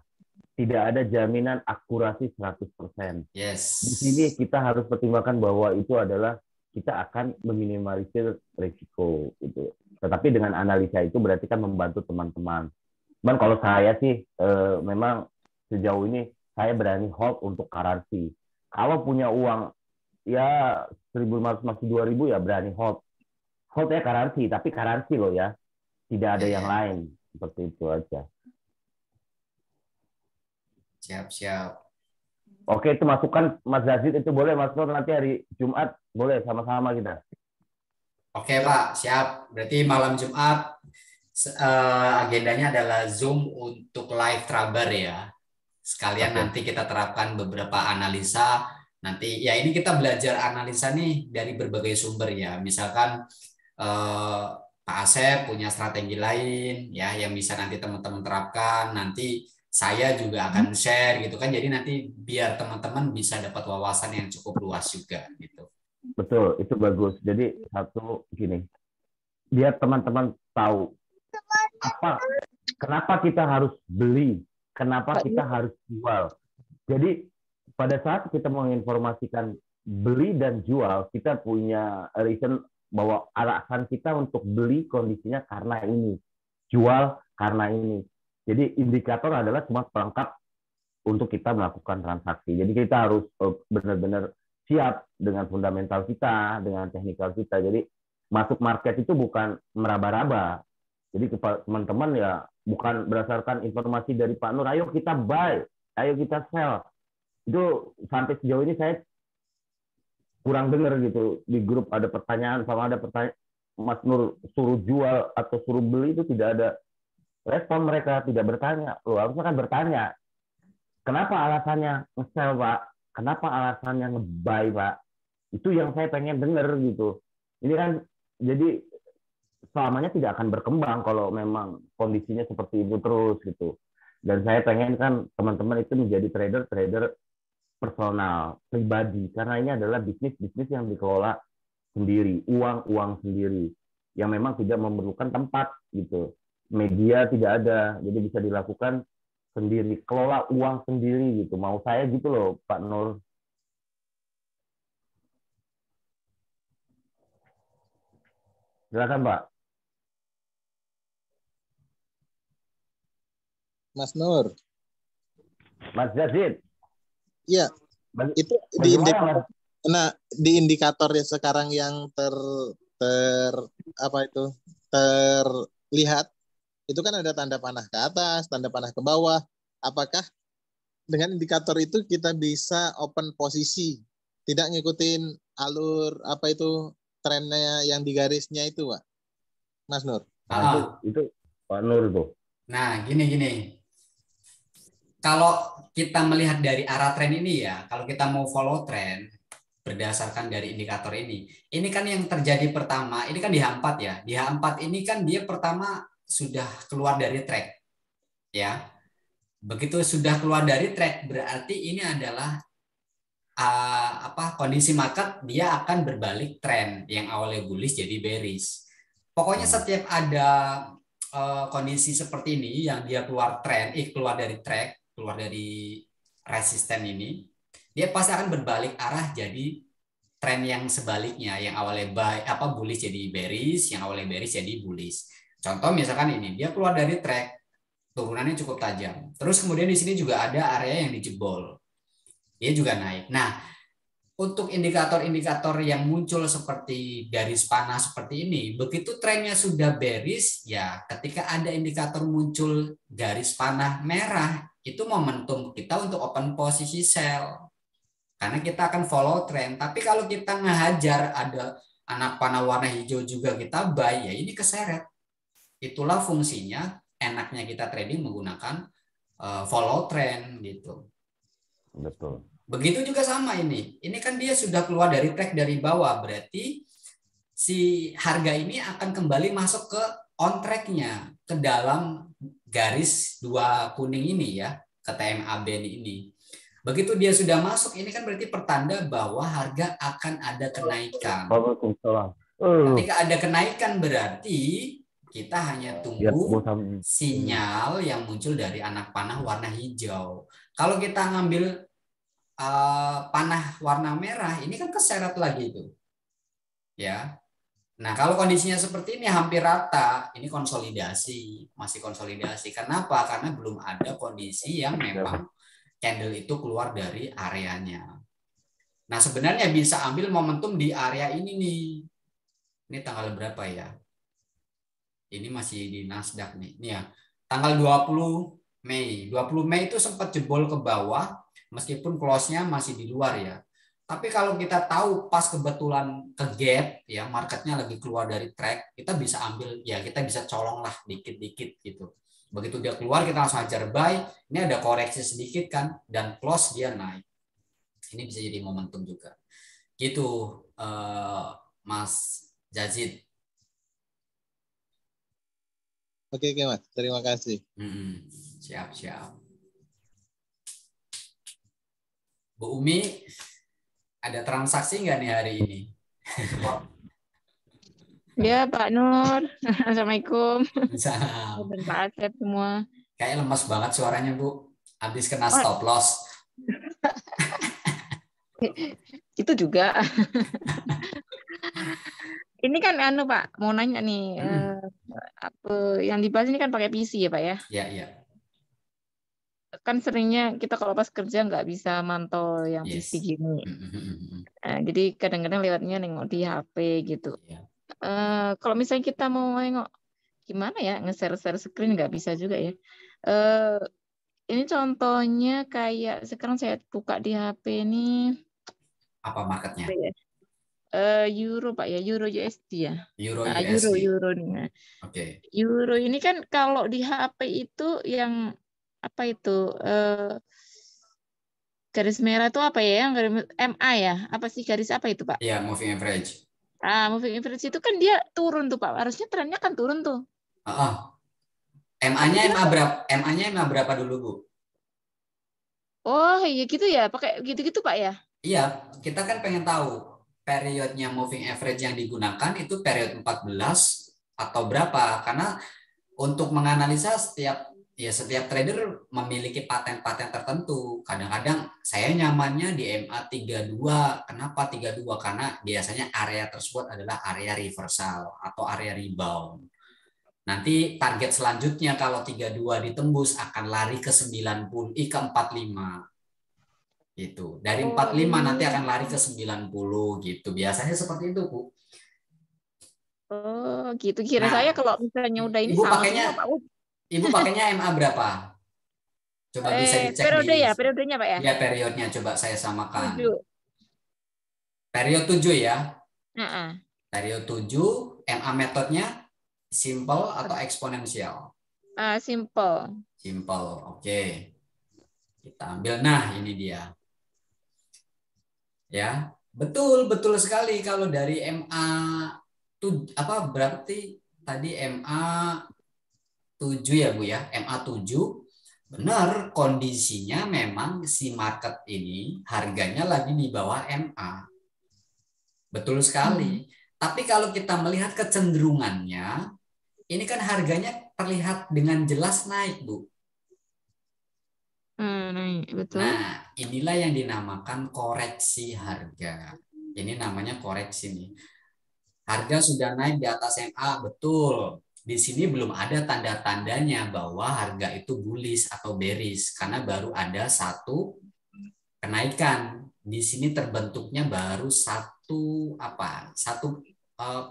Tidak ada jaminan akurasi 100%. Yes. Di sini kita harus pertimbangkan bahwa itu adalah kita akan meminimalisir risiko gitu. Tetapi dengan analisa itu berarti kan membantu teman-teman. Cuman kalau saya sih memang sejauh ini saya berani hold untuk currency. Kalau punya uang ya 1.500 masih 2.000 ya berani hold. Hold ya currency, tapi currency loh ya. Tidak ada yang lain. Seperti itu aja. Siap. Oke, itu masukan Mas Zazid, itu boleh Mas Nur nanti hari Jumat boleh sama-sama kita. Oke Pak, siap. Berarti malam Jumat agendanya adalah Zoom untuk live traber ya. Sekalian nanti kita terapkan beberapa analisa. Nanti ya ini kita belajar analisa nih dari berbagai sumber ya. Misalkan Pak Asep punya strategi lain ya yang bisa nanti teman-teman terapkan. Nanti saya juga akan share gitu kan. Jadi nanti biar teman-teman bisa dapat wawasan yang cukup luas juga gitu. Betul, itu bagus. Jadi satu gini, biar teman-teman tahu kenapa kita harus beli, kenapa kita harus jual. Jadi pada saat kita menginformasikan beli dan jual, kita punya reason bahwa alasan kita untuk beli kondisinya karena ini, jual karena ini. Jadi indikator adalah cuma pelengkap untuk kita melakukan transaksi. Jadi kita harus benar-benar siap dengan fundamental kita, dengan teknikal kita. Jadi masuk market itu bukan meraba-raba. Jadi teman-teman ya bukan berdasarkan informasi dari Pak Nur, ayo kita buy, ayo kita sell. Itu sampai sejauh ini saya kurang dengar gitu. Di grup ada pertanyaan, sama ada pertanyaan, Mas Nur suruh jual atau suruh beli itu tidak ada respon, mereka tidak bertanya. Loh, harusnya kan bertanya. Kenapa alasannya nge-sell, Pak? Kenapa alasannya nge-buy, Pak? Itu yang saya pengen dengar gitu. Ini kan jadi selamanya tidak akan berkembang kalau memang kondisinya seperti itu terus gitu. Dan saya pengen kan teman-teman itu menjadi trader personal, pribadi. Karena ini adalah bisnis yang dikelola sendiri, uang sendiri. Yang memang tidak memerlukan tempat gitu. Media tidak ada, jadi bisa dilakukan sendiri, kelola uang sendiri gitu. Mau saya gitu loh, Pak Nur. Silakan, Pak. Mas Nur. Mas Zazid. Iya. Itu di indikator. Nah, di indikator yang sekarang yang terlihat itu kan ada tanda panah ke atas, tanda panah ke bawah. Apakah dengan indikator itu kita bisa open posisi, tidak ngikutin alur trennya yang di garisnya itu, Pak? Mas Nur. Itu Pak Nur tuh. Nah, gini. Kalau kita melihat dari arah tren ini ya, kalau kita mau follow tren berdasarkan dari indikator ini kan yang terjadi pertama, ini kan di H4 ya. Di H4 ini kan dia pertama sudah keluar dari track. Ya. Begitu sudah keluar dari track, berarti ini adalah kondisi market dia akan berbalik tren yang awalnya bullish jadi bearish. Pokoknya setiap ada kondisi seperti ini yang dia keluar dari track, keluar dari resisten ini, dia pasti akan berbalik arah jadi tren yang sebaliknya, yang awalnya bullish jadi bearish, yang awalnya bearish jadi bullish. Contoh misalkan ini, dia keluar dari track, turunannya cukup tajam. Terus kemudian di sini juga ada area yang dijebol. dia juga naik. Nah, untuk indikator-indikator yang muncul seperti garis panah seperti ini, begitu trennya sudah bearish, ya ketika ada indikator muncul garis panah merah, itu momentum kita untuk open posisi sell. Karena kita akan follow trend. Tapi kalau kita ngehajar ada anak panah warna hijau juga kita buy, ya ini keseret. Itulah fungsinya enaknya kita trading menggunakan follow trend gitu. Betul. Begitu juga sama ini. Ini kan dia sudah keluar dari track dari bawah, berarti si harga ini akan kembali masuk ke on track-nya, ke dalam garis 2 kuning ini ya, ke TMAB ini. Begitu dia sudah masuk, ini kan berarti pertanda bahwa harga akan ada kenaikan. Ketika ada kenaikan berarti kita hanya tunggu sinyal yang muncul dari anak panah warna hijau. Kalau kita ngambil panah warna merah, ini kan keseret lagi itu. Ya. Nah, kalau kondisinya seperti ini hampir rata, ini konsolidasi, masih konsolidasi. Kenapa? Karena belum ada kondisi yang memang candle itu keluar dari areanya. Nah, sebenarnya bisa ambil momentum di area ini nih. Ini tanggal berapa ya? Ini masih di Nasdaq nih. Ini ya, tanggal 20 Mei. 20 Mei itu sempat jebol ke bawah, meskipun close-nya masih di luar ya. Tapi kalau kita tahu pas kebetulan ke gap, ya marketnya lagi keluar dari track, kita bisa ambil, ya kita bisa colong lah dikit-dikit gitu. Begitu dia keluar kita langsung hajar buy. Ini ada koreksi sedikit kan dan close dia naik. Ini bisa jadi momentum juga. Gitu Mas Jazid. Oke Mas, terima kasih. Siap. Bu Umi, ada transaksi nggak nih hari ini? Ya Pak Nur, Assalamualaikum. Salam. Pak Asep semua. Kayak lemas banget suaranya Bu. Habis kena stop loss. Itu juga. Ini kan Pak, mau nanya nih, apa yang dibahas ini kan pakai PC ya Pak ya? Iya. Kan seringnya kita kalau pas kerja nggak bisa mantau yang PC gini. Jadi kadang-kadang lewatnya nengok di HP gitu. Kalau misalnya kita mau nengok gimana ya, nge-share screen nggak bisa juga ya. Ini contohnya kayak sekarang saya buka di HP ini. Apa marketnya? Euro Pak ya, Euro USD ya. Euro USD. Euro nih. Oke. Euro ini kan kalau di HP itu yang apa itu garis merah itu apa ya? Yang garis MA ya? Apa sih garis apa itu Pak? Iya, moving average. Moving average itu kan dia turun tuh Pak. Harusnya trennya kan turun tuh. MA-nya berapa? MA-nya berapa dulu Bu? Oh iya gitu ya, pakai gitu-gitu Pak ya? Iya, kita kan pengen tahu periodnya moving average yang digunakan itu period 14 atau berapa? Karena untuk menganalisa setiap trader memiliki paten-paten tertentu. Kadang-kadang saya nyamannya di MA 32. Kenapa 32? Karena biasanya area tersebut adalah area reversal atau area rebound. Nanti target selanjutnya kalau 32 ditembus akan lari ke 90, ke 45. Gitu. Dari 45 nanti akan lari ke 90 gitu. Biasanya seperti itu, Bu. Oh, gitu. Kira saya kalau misalnya udah ini Ibu pakainya MA berapa? Coba bisa dicek periode ya, periodenya Pak ya? Ya, periodnya coba saya samakan. 7. Period 7 ya? Period 7, MA metodenya simple atau eksponensial? Simple. Simple, oke. Kita ambil, nah ini dia. Ya, betul sekali kalau dari MA berarti tadi MA 7 ya Bu ya, MA 7 benar kondisinya memang si market ini harganya lagi di bawah MA. Betul sekali. Tapi kalau kita melihat kecenderungannya, ini kan harganya terlihat dengan jelas naik, Bu. Naik, betul. Nah, inilah yang dinamakan koreksi harga. Ini namanya koreksi nih. Harga sudah naik di atas MA, betul. Di sini belum ada tanda-tandanya bahwa harga itu bullish atau bearish karena baru ada satu kenaikan. Di sini terbentuknya baru satu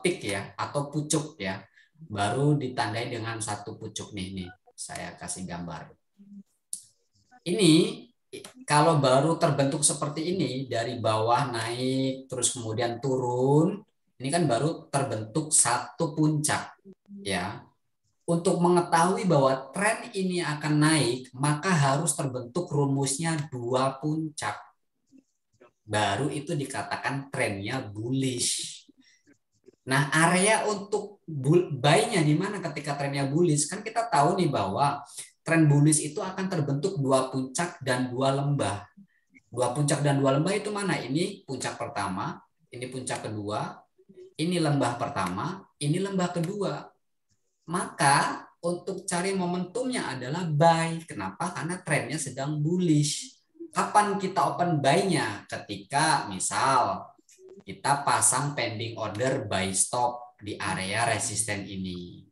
peak ya, atau pucuk ya. Baru ditandai dengan satu pucuk nih. Saya kasih gambar. Ini kalau baru terbentuk seperti ini, dari bawah naik terus kemudian turun, ini kan baru terbentuk satu puncak ya. Untuk mengetahui bahwa tren ini akan naik, maka harus terbentuk rumusnya dua puncak. Baru itu dikatakan trennya bullish. Nah, area untuk buy-nya di mana ketika trennya bullish? Kan kita tahu nih bahwa tren bullish itu akan terbentuk dua puncak dan dua lembah. Dua puncak dan dua lembah itu mana? Ini puncak pertama, ini puncak kedua, ini lembah pertama, ini lembah kedua. Maka untuk cari momentumnya adalah buy. Kenapa? Karena trennya sedang bullish. Kapan kita open buy-nya? Ketika misal kita pasang pending order buy stop di area resisten ini.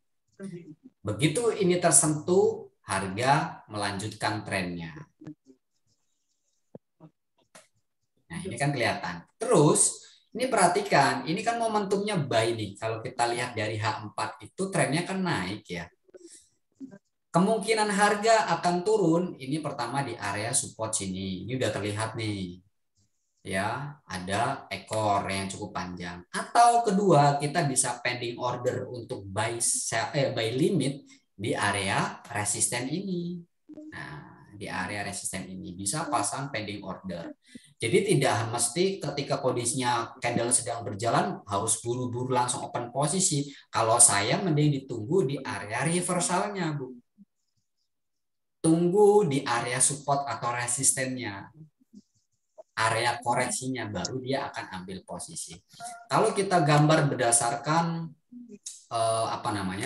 Begitu ini tersentuh, harga melanjutkan trennya. Nah, ini kan kelihatan. Terus, ini perhatikan, ini kan momentumnya buy nih. Kalau kita lihat dari H4 itu trennya kan naik ya. Kemungkinan harga akan turun, ini pertama di area support sini. Ini udah terlihat nih. Ya, ada ekor yang cukup panjang. Atau kedua, kita bisa pending order untuk buy limit di area resisten ini. Nah, di area resisten ini bisa pasang pending order. Jadi tidak mesti ketika kondisinya candle sedang berjalan harus buru-buru langsung open posisi. Kalau saya mending ditunggu di area reversalnya, Bu. Tunggu di area support atau resistennya. Area koreksinya baru dia akan ambil posisi. Kalau kita gambar berdasarkan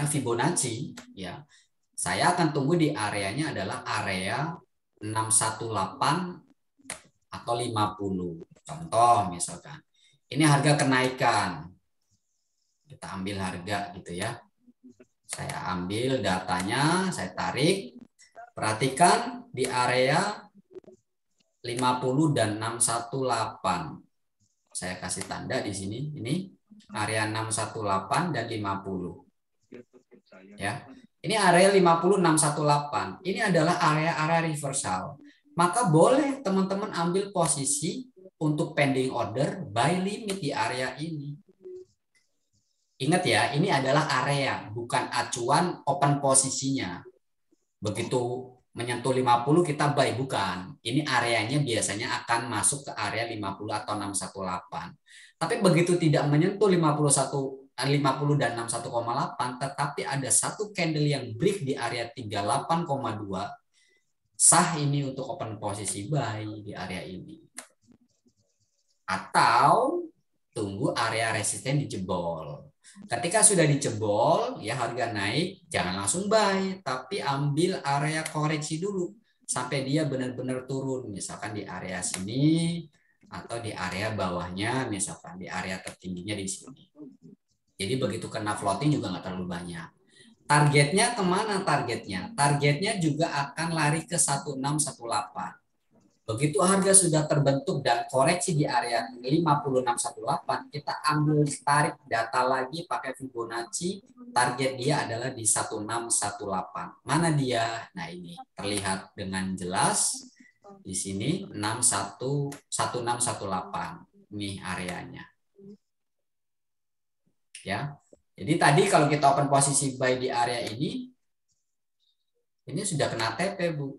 Fibonacci ya. Saya akan tunggu di areanya adalah area 618 atau 50. Contoh misalkan. Ini harga kenaikan. Kita ambil harga gitu ya. Saya ambil datanya, saya tarik. Perhatikan di area 50 dan 618. Saya kasih tanda di sini. Ini area 618 dan 50. Ya. Ini area 50 618. Ini adalah area-area reversal. Maka boleh teman-teman ambil posisi untuk pending order buy limit di area ini. Ingat ya, ini adalah area, bukan acuan open posisinya. Begitu menyentuh 50 kita buy, bukan. Ini areanya biasanya akan masuk ke area 50 atau 618. Tapi begitu tidak menyentuh 50 dan 61,8, tetapi ada satu candle yang break di area 38,2, sah ini untuk open posisi buy di area ini. Atau tunggu area resisten dijebol. Ketika sudah dijebol, ya harga naik, jangan langsung buy, tapi ambil area koreksi dulu sampai dia benar-benar turun, misalkan di area sini atau di area bawahnya, misalkan di area tertingginya di sini. Jadi begitu kena floating juga nggak terlalu banyak. Targetnya kemana targetnya? Targetnya juga akan lari ke 1618. Begitu harga sudah terbentuk dan koreksi di area 50618, kita ambil tarik data lagi pakai Fibonacci. Target dia adalah di 1618. Mana dia? Nah ini terlihat dengan jelas di sini 1618. Ini areanya. Ya. Jadi tadi kalau kita open posisi buy di area ini sudah kena TP, Bu.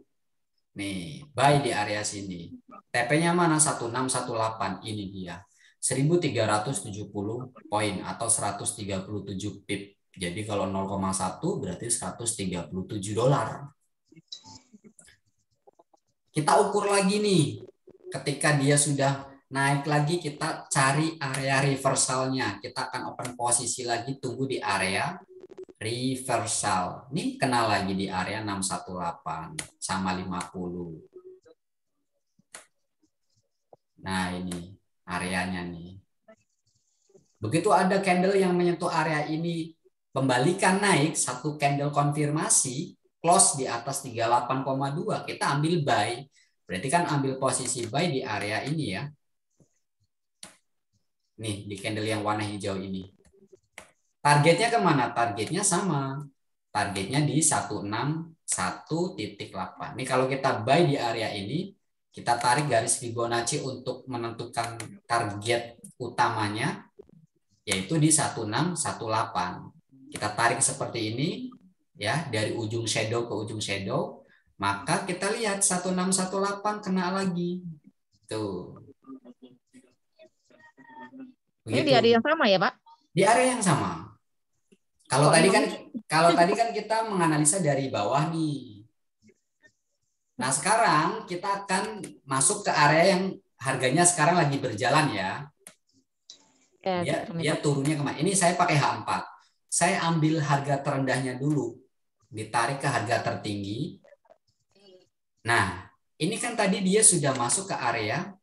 Nih, buy di area sini. TP-nya mana? 1618, ini dia. 1370 poin atau 137 pip. Jadi kalau 0,1 berarti 137 dolar. Kita ukur lagi nih. Ketika dia sudah naik lagi, kita cari area reversalnya. Kita akan open posisi lagi, tunggu di area reversal. Ini kena lagi di area 618 sama 50. Nah, ini areanya nih. Begitu ada candle yang menyentuh area ini, pembalikan naik, satu candle konfirmasi, close di atas 38,2, kita ambil buy. Berarti kan ambil posisi buy di area ini ya. Nih, di candle yang warna hijau ini. Targetnya kemana? Targetnya sama. Targetnya di 161.8. Nih kalau kita buy di area ini, kita tarik garis Fibonacci untuk menentukan target utamanya, yaitu di 1618. Kita tarik seperti ini, ya, dari ujung shadow ke ujung shadow. Maka kita lihat 1618 kena lagi. Tuh. Begitu. Ini di area yang sama ya, Pak? Di area yang sama. Kalau tadi kan kita menganalisa dari bawah nih. Nah, sekarang kita akan masuk ke area yang harganya sekarang lagi berjalan ya. Dia turunnya kemana? Ini saya pakai H4. Saya ambil harga terendahnya dulu. Ditarik ke harga tertinggi. Nah, ini kan tadi dia sudah masuk ke area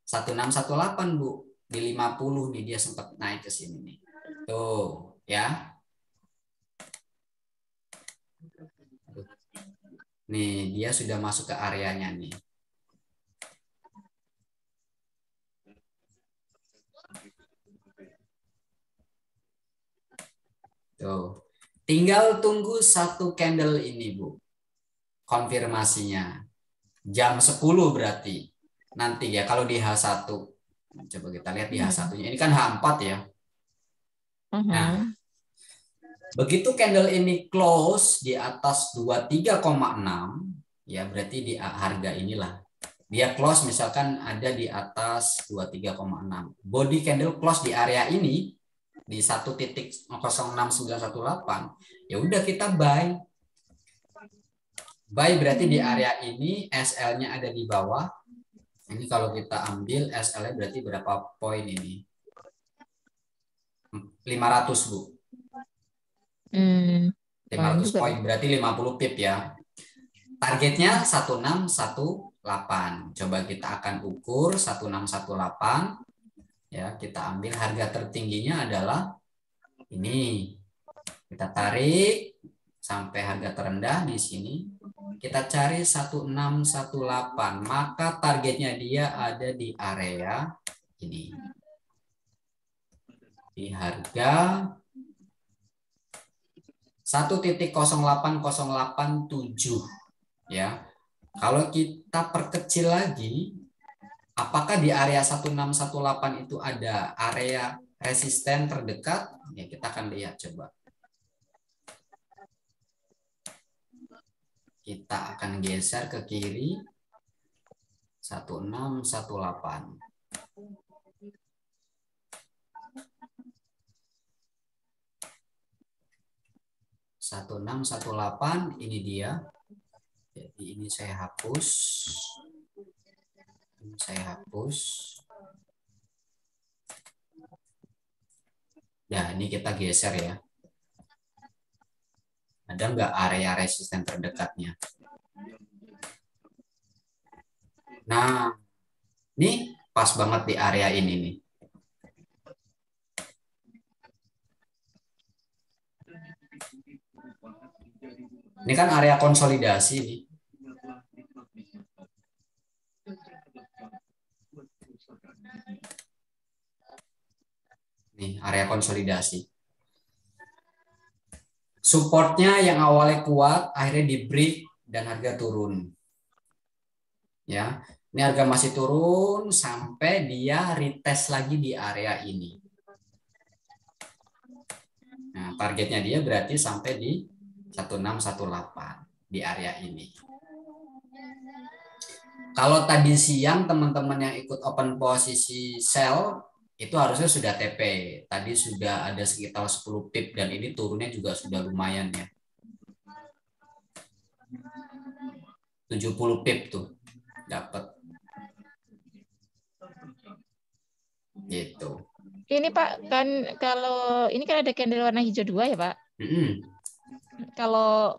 1618, Bu. Di 50 nih dia sempat naik ke sini nih. Tuh, ya. Nih, dia sudah masuk ke areanya nih. Tuh. Tinggal tunggu satu candle ini, Bu. Konfirmasinya. Jam 10 berarti. Nanti ya, kalau di H1. Coba kita lihat di H1-nya. Ini kan H4 ya. Nah, begitu candle ini close di atas 23,6, ya berarti di harga inilah. Dia close misalkan ada di atas 23,6. Body candle close di area ini di 1.06918. Ya udah kita buy. Buy berarti di area ini SL-nya ada di bawah. Ini kalau kita ambil SL-nya berarti berapa poin ini? 500, Bu. 500 poin berarti 50 pip ya. Targetnya 1618. Coba kita akan ukur 1618. Ya, kita ambil harga tertingginya adalah ini. Kita tarik sampai harga terendah di sini. Kita cari 1618. Maka targetnya dia ada di area ini. Di harga 1.08087 ya. Kalau kita perkecil lagi, apakah di area 1618 itu ada area resisten terdekat? Ya, kita akan lihat coba. Kita akan geser ke kiri 1618. 1618 ini dia. Jadi ini saya hapus. Ya, ini kita geser ya. Ada nggak area resisten terdekatnya? Nah, ini pas banget di area ini nih. Ini kan area konsolidasi nih. Nih, area konsolidasi. Supportnya yang awalnya kuat, akhirnya di break dan harga turun. Ya, ini harga masih turun sampai dia retest lagi di area ini. Nah, targetnya dia berarti sampai di 1618 di area ini. Kalau tadi siang teman-teman yang ikut open posisi sell itu harusnya sudah TP. Tadi sudah ada sekitar 10 pip dan ini turunnya juga sudah lumayan ya. 70 pip tuh dapat. Gitu. Ini Pak, kan kalau ini kan ada candle warna hijau 2 ya, Pak? Kalau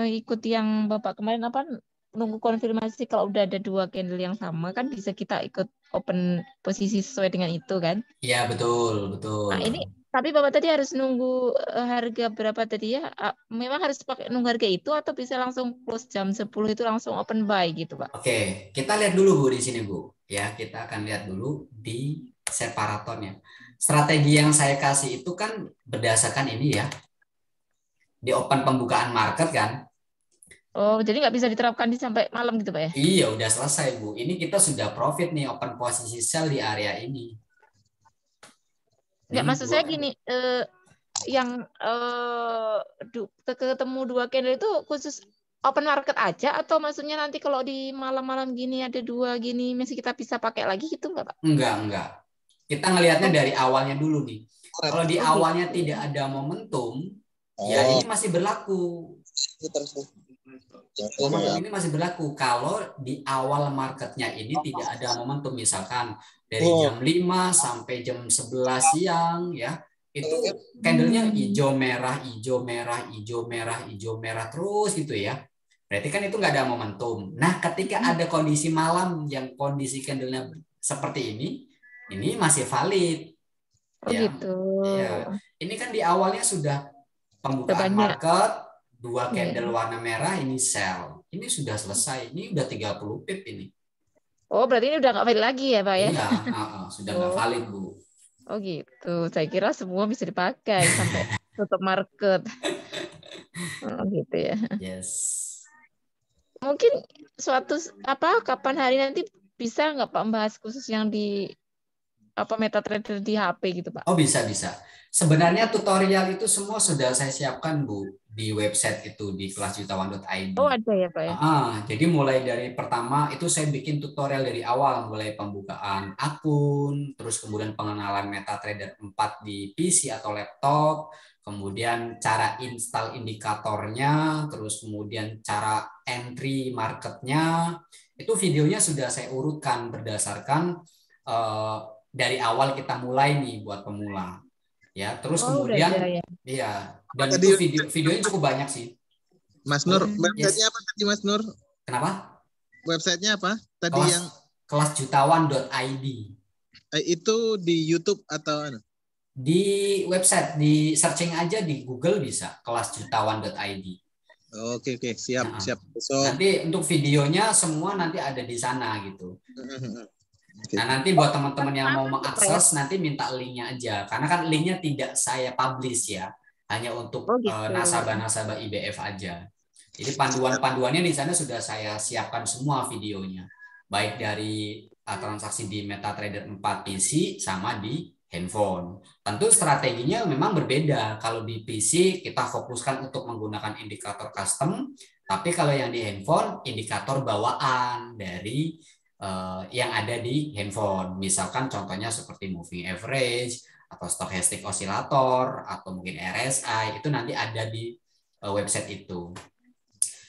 ikut yang Bapak kemarin nunggu konfirmasi kalau udah ada 2 candle yang sama kan bisa kita ikut open posisi sesuai dengan itu kan? Iya, betul. Nah, Tapi Bapak tadi harus nunggu harga berapa tadi ya? Memang harus pakai nunggu harga itu atau bisa langsung close jam 10 itu langsung open buy gitu, Pak? Oke, kita lihat dulu Bu di sini Bu. Ya, kita akan lihat dulu di separatornya. Strategi yang saya kasih itu kan berdasarkan ini ya. Di open pembukaan market kan. Oh, jadi nggak bisa diterapkan di sampai malam gitu, Pak ya? Iya, udah selesai Bu. Ini kita sudah profit nih open posisi sell di area ini. Nggak, maksud saya gini, yang ketemu 2 candle itu khusus open market aja atau maksudnya nanti kalau di malam-malam gini ada 2 gini masih kita bisa pakai lagi gitu nggak, Pak? Enggak. Kita ngelihatnya dari awalnya dulu nih. Kalau di awalnya tidak ada momentum, ya ini masih berlaku. Momentum ini masih berlaku kalau di awal marketnya ini tidak ada momentum, misalkan dari jam 5 sampai jam 11 siang ya, itu candlenya hijau merah terus gitu ya. Berarti kan itu nggak ada momentum. Nah, ketika ada kondisi malam yang kondisi candlenya seperti ini masih valid. Oh ya. Gitu. Ya. Ini kan di awalnya sudah pembukaan market 2 candle warna merah, ini sell. Ini sudah selesai. Ini udah 30 pip ini. Oh, berarti ini udah nggak valid lagi ya, Pak ya? Iya, sudah nggak valid, Bu. Oh gitu. Saya kira semua bisa dipakai sampai tutup market. Oh, gitu ya. Yes. Mungkin kapan hari nanti bisa nggak Pak membahas khusus yang di MetaTrader di HP gitu, Pak? Oh, bisa. Sebenarnya tutorial itu semua sudah saya siapkan, Bu, di website itu di kelasjutawan.id. Oh, ada ya, Pak ya? Jadi mulai dari pertama itu saya bikin tutorial dari awal, mulai pembukaan akun, terus kemudian pengenalan MetaTrader 4 di PC atau laptop, kemudian cara install indikatornya, terus kemudian cara entry marketnya. Itu videonya sudah saya urutkan berdasarkan dari awal kita mulai nih buat pemula. Ya, terus kemudian iya, dan itu videonya cukup banyak sih. Mas Nur, websitenya apa tadi Mas Nur? Kenapa? Websitenya apa? Tadi yang kelasjutawan.id. Itu di YouTube atau apa? Di website, di searching aja di Google bisa, kelasjutawan.id. Oke, siap. So, nanti untuk videonya semua nanti ada di sana gitu. Nah, nanti buat teman-teman yang mau mengakses nanti minta linknya aja, karena kan linknya tidak saya publish ya, hanya untuk nasabah-nasabah IBF aja. Jadi panduan-panduannya di sana sudah saya siapkan semua videonya, baik dari transaksi di MetaTrader 4 PC sama di handphone. Tentu strateginya memang berbeda. Kalau di PC kita fokuskan untuk menggunakan indikator custom, tapi kalau yang di handphone indikator bawaan dari yang ada di handphone. Misalkan contohnya seperti moving average atau stochastic oscillator atau mungkin RSI, itu nanti ada di website itu.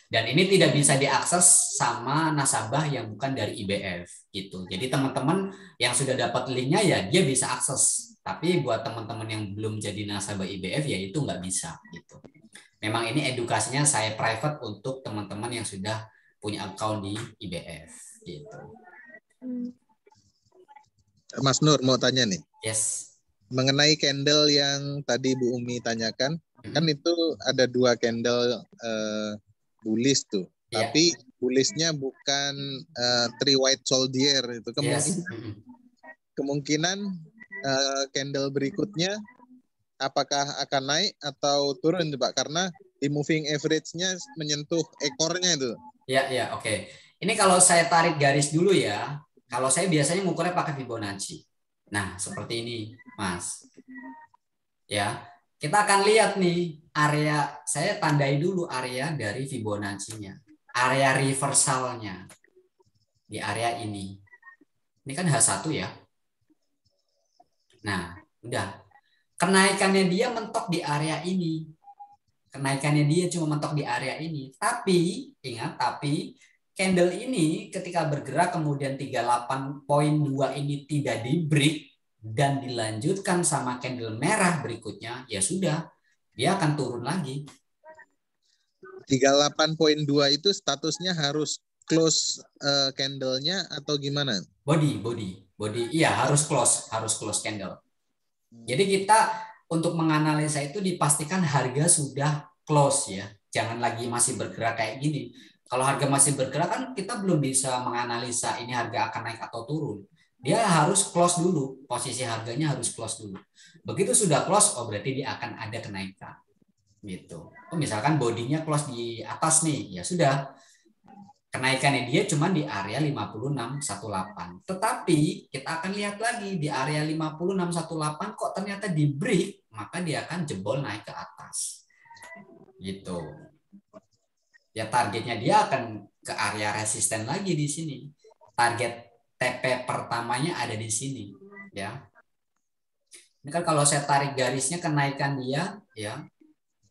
Dan ini tidak bisa diakses sama nasabah yang bukan dari IBF gitu. Jadi teman-teman yang sudah dapat linknya ya dia bisa akses. Tapi buat teman-teman yang belum jadi nasabah IBF ya itu nggak bisa gitu. Memang ini edukasinya saya private untuk teman-teman yang sudah punya account di IBF gitu. Mas Nur mau tanya nih. Yes. Mengenai candle yang tadi Bu Umi tanyakan, kan itu ada 2 candle bullish tuh. Yeah. Tapi bullishnya bukan 3 white soldier itu. Kemungkinan candle berikutnya apakah akan naik atau turun Pak? Karena di moving average-nya menyentuh ekornya itu. Ya, oke. Ini kalau saya tarik garis dulu ya. Kalau saya biasanya ngukurnya pakai Fibonacci. Nah, seperti ini, Mas. Ya, kita akan lihat nih area, saya tandai dulu area dari Fibonacci-nya. Area reversalnya. Di area ini. Ini kan H1 ya. Nah, udah. Kenaikannya dia mentok di area ini. Kenaikannya dia cuma mentok di area ini. Tapi, ingat, candle ini ketika bergerak kemudian 38.2 ini tidak di break dan dilanjutkan sama candle merah berikutnya, ya sudah, dia akan turun lagi. 38.2 itu statusnya harus close candle-nya atau gimana? Body, iya harus close candle. Jadi kita untuk menganalisa itu dipastikan harga sudah close ya. Jangan lagi masih bergerak kayak gini. Kalau harga masih bergerak kan kita belum bisa menganalisa ini harga akan naik atau turun. Dia harus close dulu, posisi harganya harus close dulu. Begitu sudah close, oh berarti dia akan ada kenaikan. Gitu. Oh, misalkan bodinya close di atas nih, ya sudah. Kenaikannya dia cuma di area 5618. Tetapi kita akan lihat lagi di area 5618 kok ternyata di break, maka dia akan jebol naik ke atas. Gitu. Ya targetnya dia akan ke area resisten lagi di sini. Target TP pertamanya ada di sini, ya. Ini kan kalau saya tarik garisnya kenaikan dia, ya.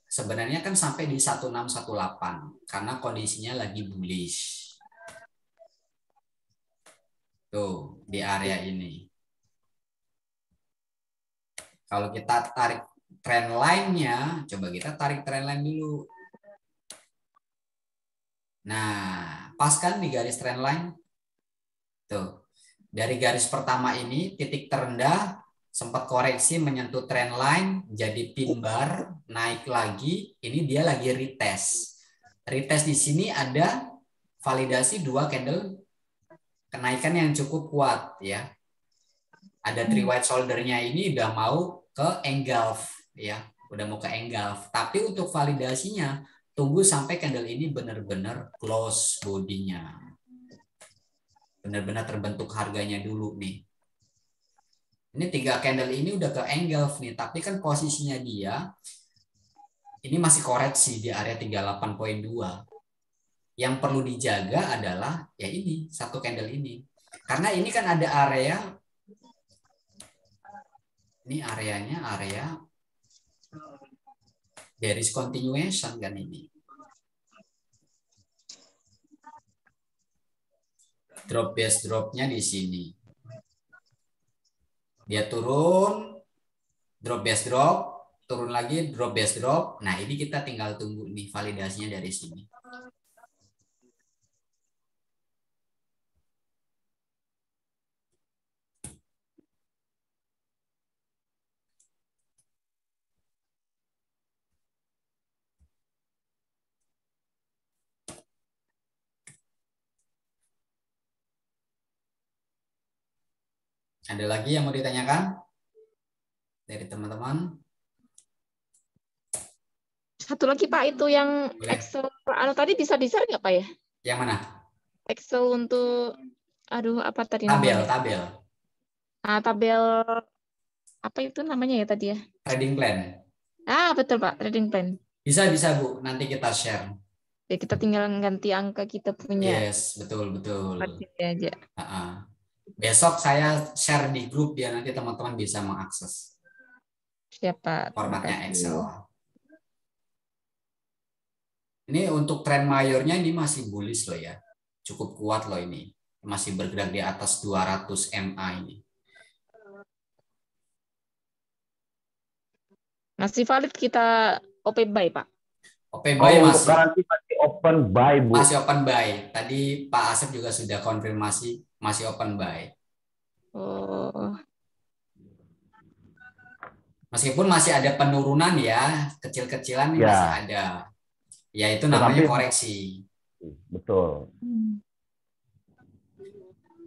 Sebenarnya kan sampai di 1618 karena kondisinya lagi bullish. Tuh, di area ini. Kalau kita tarik trend line-nya, coba kita tarik trend line dulu. Nah, pas kan di garis trend line? Tuh. Dari garis pertama ini, titik terendah sempat koreksi menyentuh trend line, jadi pin bar, naik lagi, ini dia lagi retest. Retest di sini ada validasi 2 candle kenaikan yang cukup kuat ya. Ada 3 white shoulder-nya ini udah mau ke engulf ya, udah mau ke engulf. Tapi untuk validasinya tunggu sampai candle ini benar-benar close bodinya. Benar-benar terbentuk harganya dulu nih. Ini 3 candle ini udah ke engulf nih, tapi kan posisinya dia ini masih koreksi di area 38.2. Yang perlu dijaga adalah ya ini, 1 candle ini. Karena ini kan ada area, ini areanya area bearish continuation kan ini. Drop base dropnya di sini. Dia turun, drop base drop, turun lagi, drop base drop. Nah, ini kita tinggal tunggu nih validasinya dari sini. Ada lagi yang mau ditanyakan dari teman-teman? Satu lagi Pak, itu yang boleh. Excel tadi bisa di-share nggak Pak ya? Yang mana? Excel untuk apa tadi tabel, namanya? Tabel. Ah, tabel apa itu namanya ya tadi ya? Trading plan. Ah, betul Pak, trading plan. Bisa Bu, nanti kita share. Ya, kita tinggal ganti angka kita punya. Yes, betul. Aja. Besok saya share di grup biar nanti teman-teman bisa mengakses. Siapa? Formatnya Excel. Ini untuk tren mayornya ini masih bullish loh ya. Cukup kuat loh ini. Masih bergerak di atas 200 MA ini. Masih valid kita OP buy, Pak? OP buy masih. Garansi masih open buy, Bu. Masih open buy. Tadi Pak Asep juga sudah konfirmasi masih open buy. Oh. Meskipun masih ada penurunan ya, kecil-kecilan ya. Masih ada. Ya itu namanya koreksi. Betul.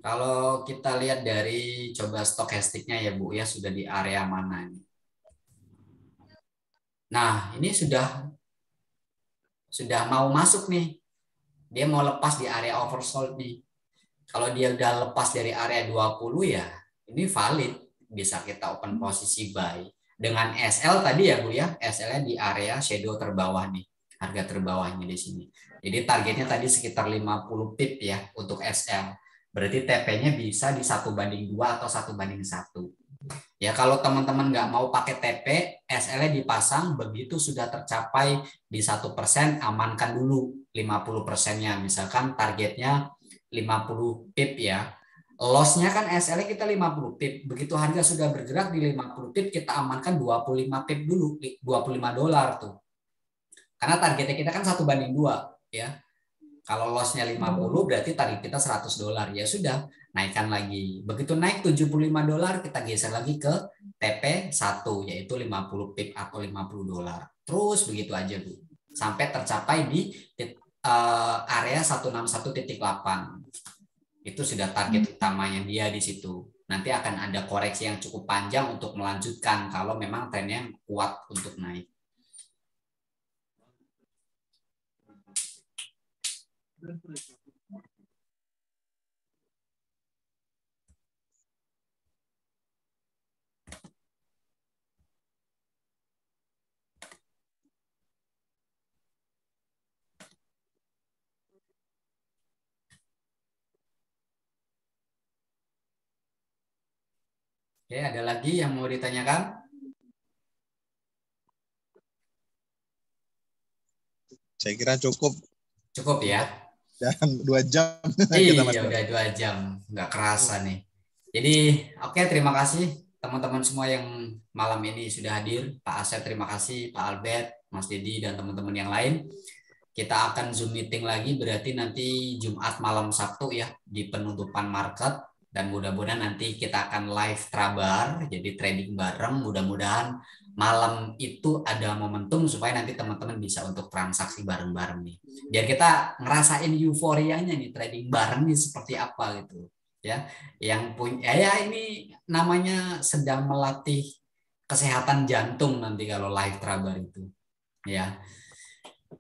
Kalau kita lihat dari coba stokastiknya ya Bu ya, sudah di area mana ini? Nah, ini sudah mau masuk nih. Dia mau lepas di area oversold nih. Kalau dia udah lepas dari area 20 ya, ini valid. Bisa kita open posisi buy. Dengan SL tadi ya Bu ya, SL-nya di area shadow terbawah nih. Harga terbawahnya di sini. Jadi targetnya tadi sekitar 50 pip ya untuk SL. Berarti TP-nya bisa di 1:2 atau 1:1. Ya kalau teman-teman nggak mau pakai TP, SL-nya dipasang, begitu sudah tercapai di 1%, amankan dulu 50%-nya. Misalkan targetnya 50 pip ya. Loss-nya kan SL-nya kita 50 pip. Begitu harga sudah bergerak di 50 pip, kita amankan 25 pip dulu, $25 tuh. Karena targetnya kita kan 1:2 ya. Kalau loss-nya 50 berarti target kita $100. Ya sudah, naikkan lagi. Begitu naik $75, kita geser lagi ke TP1 yaitu 50 pip atau $50. Terus begitu aja, Bu. Sampai tercapai di area 161.8. Itu sudah target utamanya dia di situ. Nanti akan ada koreksi yang cukup panjang untuk melanjutkan kalau memang trennya kuat untuk naik. Oke, ada lagi yang mau ditanyakan? Saya kira cukup. Cukup ya. Dan 2 jam. Iya, udah 2 jam. Nggak kerasa nih. Jadi, oke, terima kasih teman-teman semua yang malam ini sudah hadir. Pak Asep, terima kasih. Pak Albert, Mas Dedi, dan teman-teman yang lain. Kita akan Zoom meeting lagi, berarti nanti Jumat malam Sabtu ya, di penutupan market. Dan mudah-mudahan nanti kita akan live trabar, jadi trading bareng. Mudah-mudahan malam itu ada momentum supaya nanti teman-teman bisa untuk transaksi bareng-bareng nih. Biar kita ngerasain euforianya nih, trading bareng nih seperti apa gitu. Ya, yang punya ya ini namanya sedang melatih kesehatan jantung nanti kalau live trabar itu. Ya.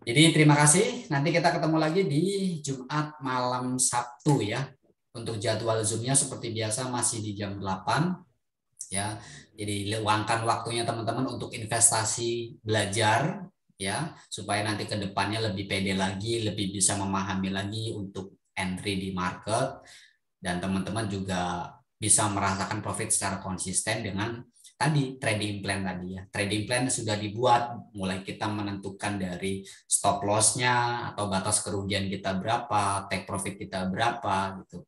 Jadi terima kasih. Nanti kita ketemu lagi di Jumat malam Sabtu ya. Untuk jadwal Zoom-nya seperti biasa masih di jam 8 ya. Jadi luangkan waktunya teman-teman untuk investasi belajar ya, supaya nanti ke depannya lebih pede lagi, lebih bisa memahami lagi untuk entry di market, dan teman-teman juga bisa merasakan profit secara konsisten dengan tadi trading plan tadi ya. Trading plan sudah dibuat, mulai kita menentukan dari stop loss-nya atau batas kerugian kita berapa, take profit kita berapa gitu.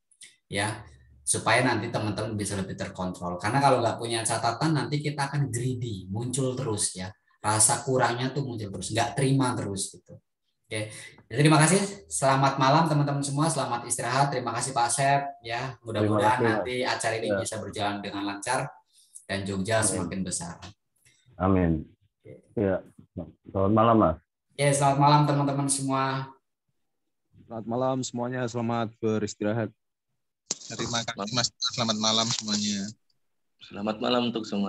Ya, supaya nanti teman-teman bisa lebih terkontrol. Karena kalau nggak punya catatan nanti kita akan greedy, muncul terus ya. Rasa kurangnya tuh muncul terus, nggak terima terus gitu. Oke, jadi terima kasih. Selamat malam teman-teman semua. Selamat istirahat. Terima kasih Pak Asep ya. Mudah-mudahan nanti acara ini bisa berjalan dengan lancar dan Jogja semakin besar. Amin. Ya, selamat malam Mas. Ya, selamat malam teman-teman semua. Selamat malam semuanya. Selamat beristirahat. Terima kasih Mas. Selamat malam semuanya. Selamat malam untuk semua.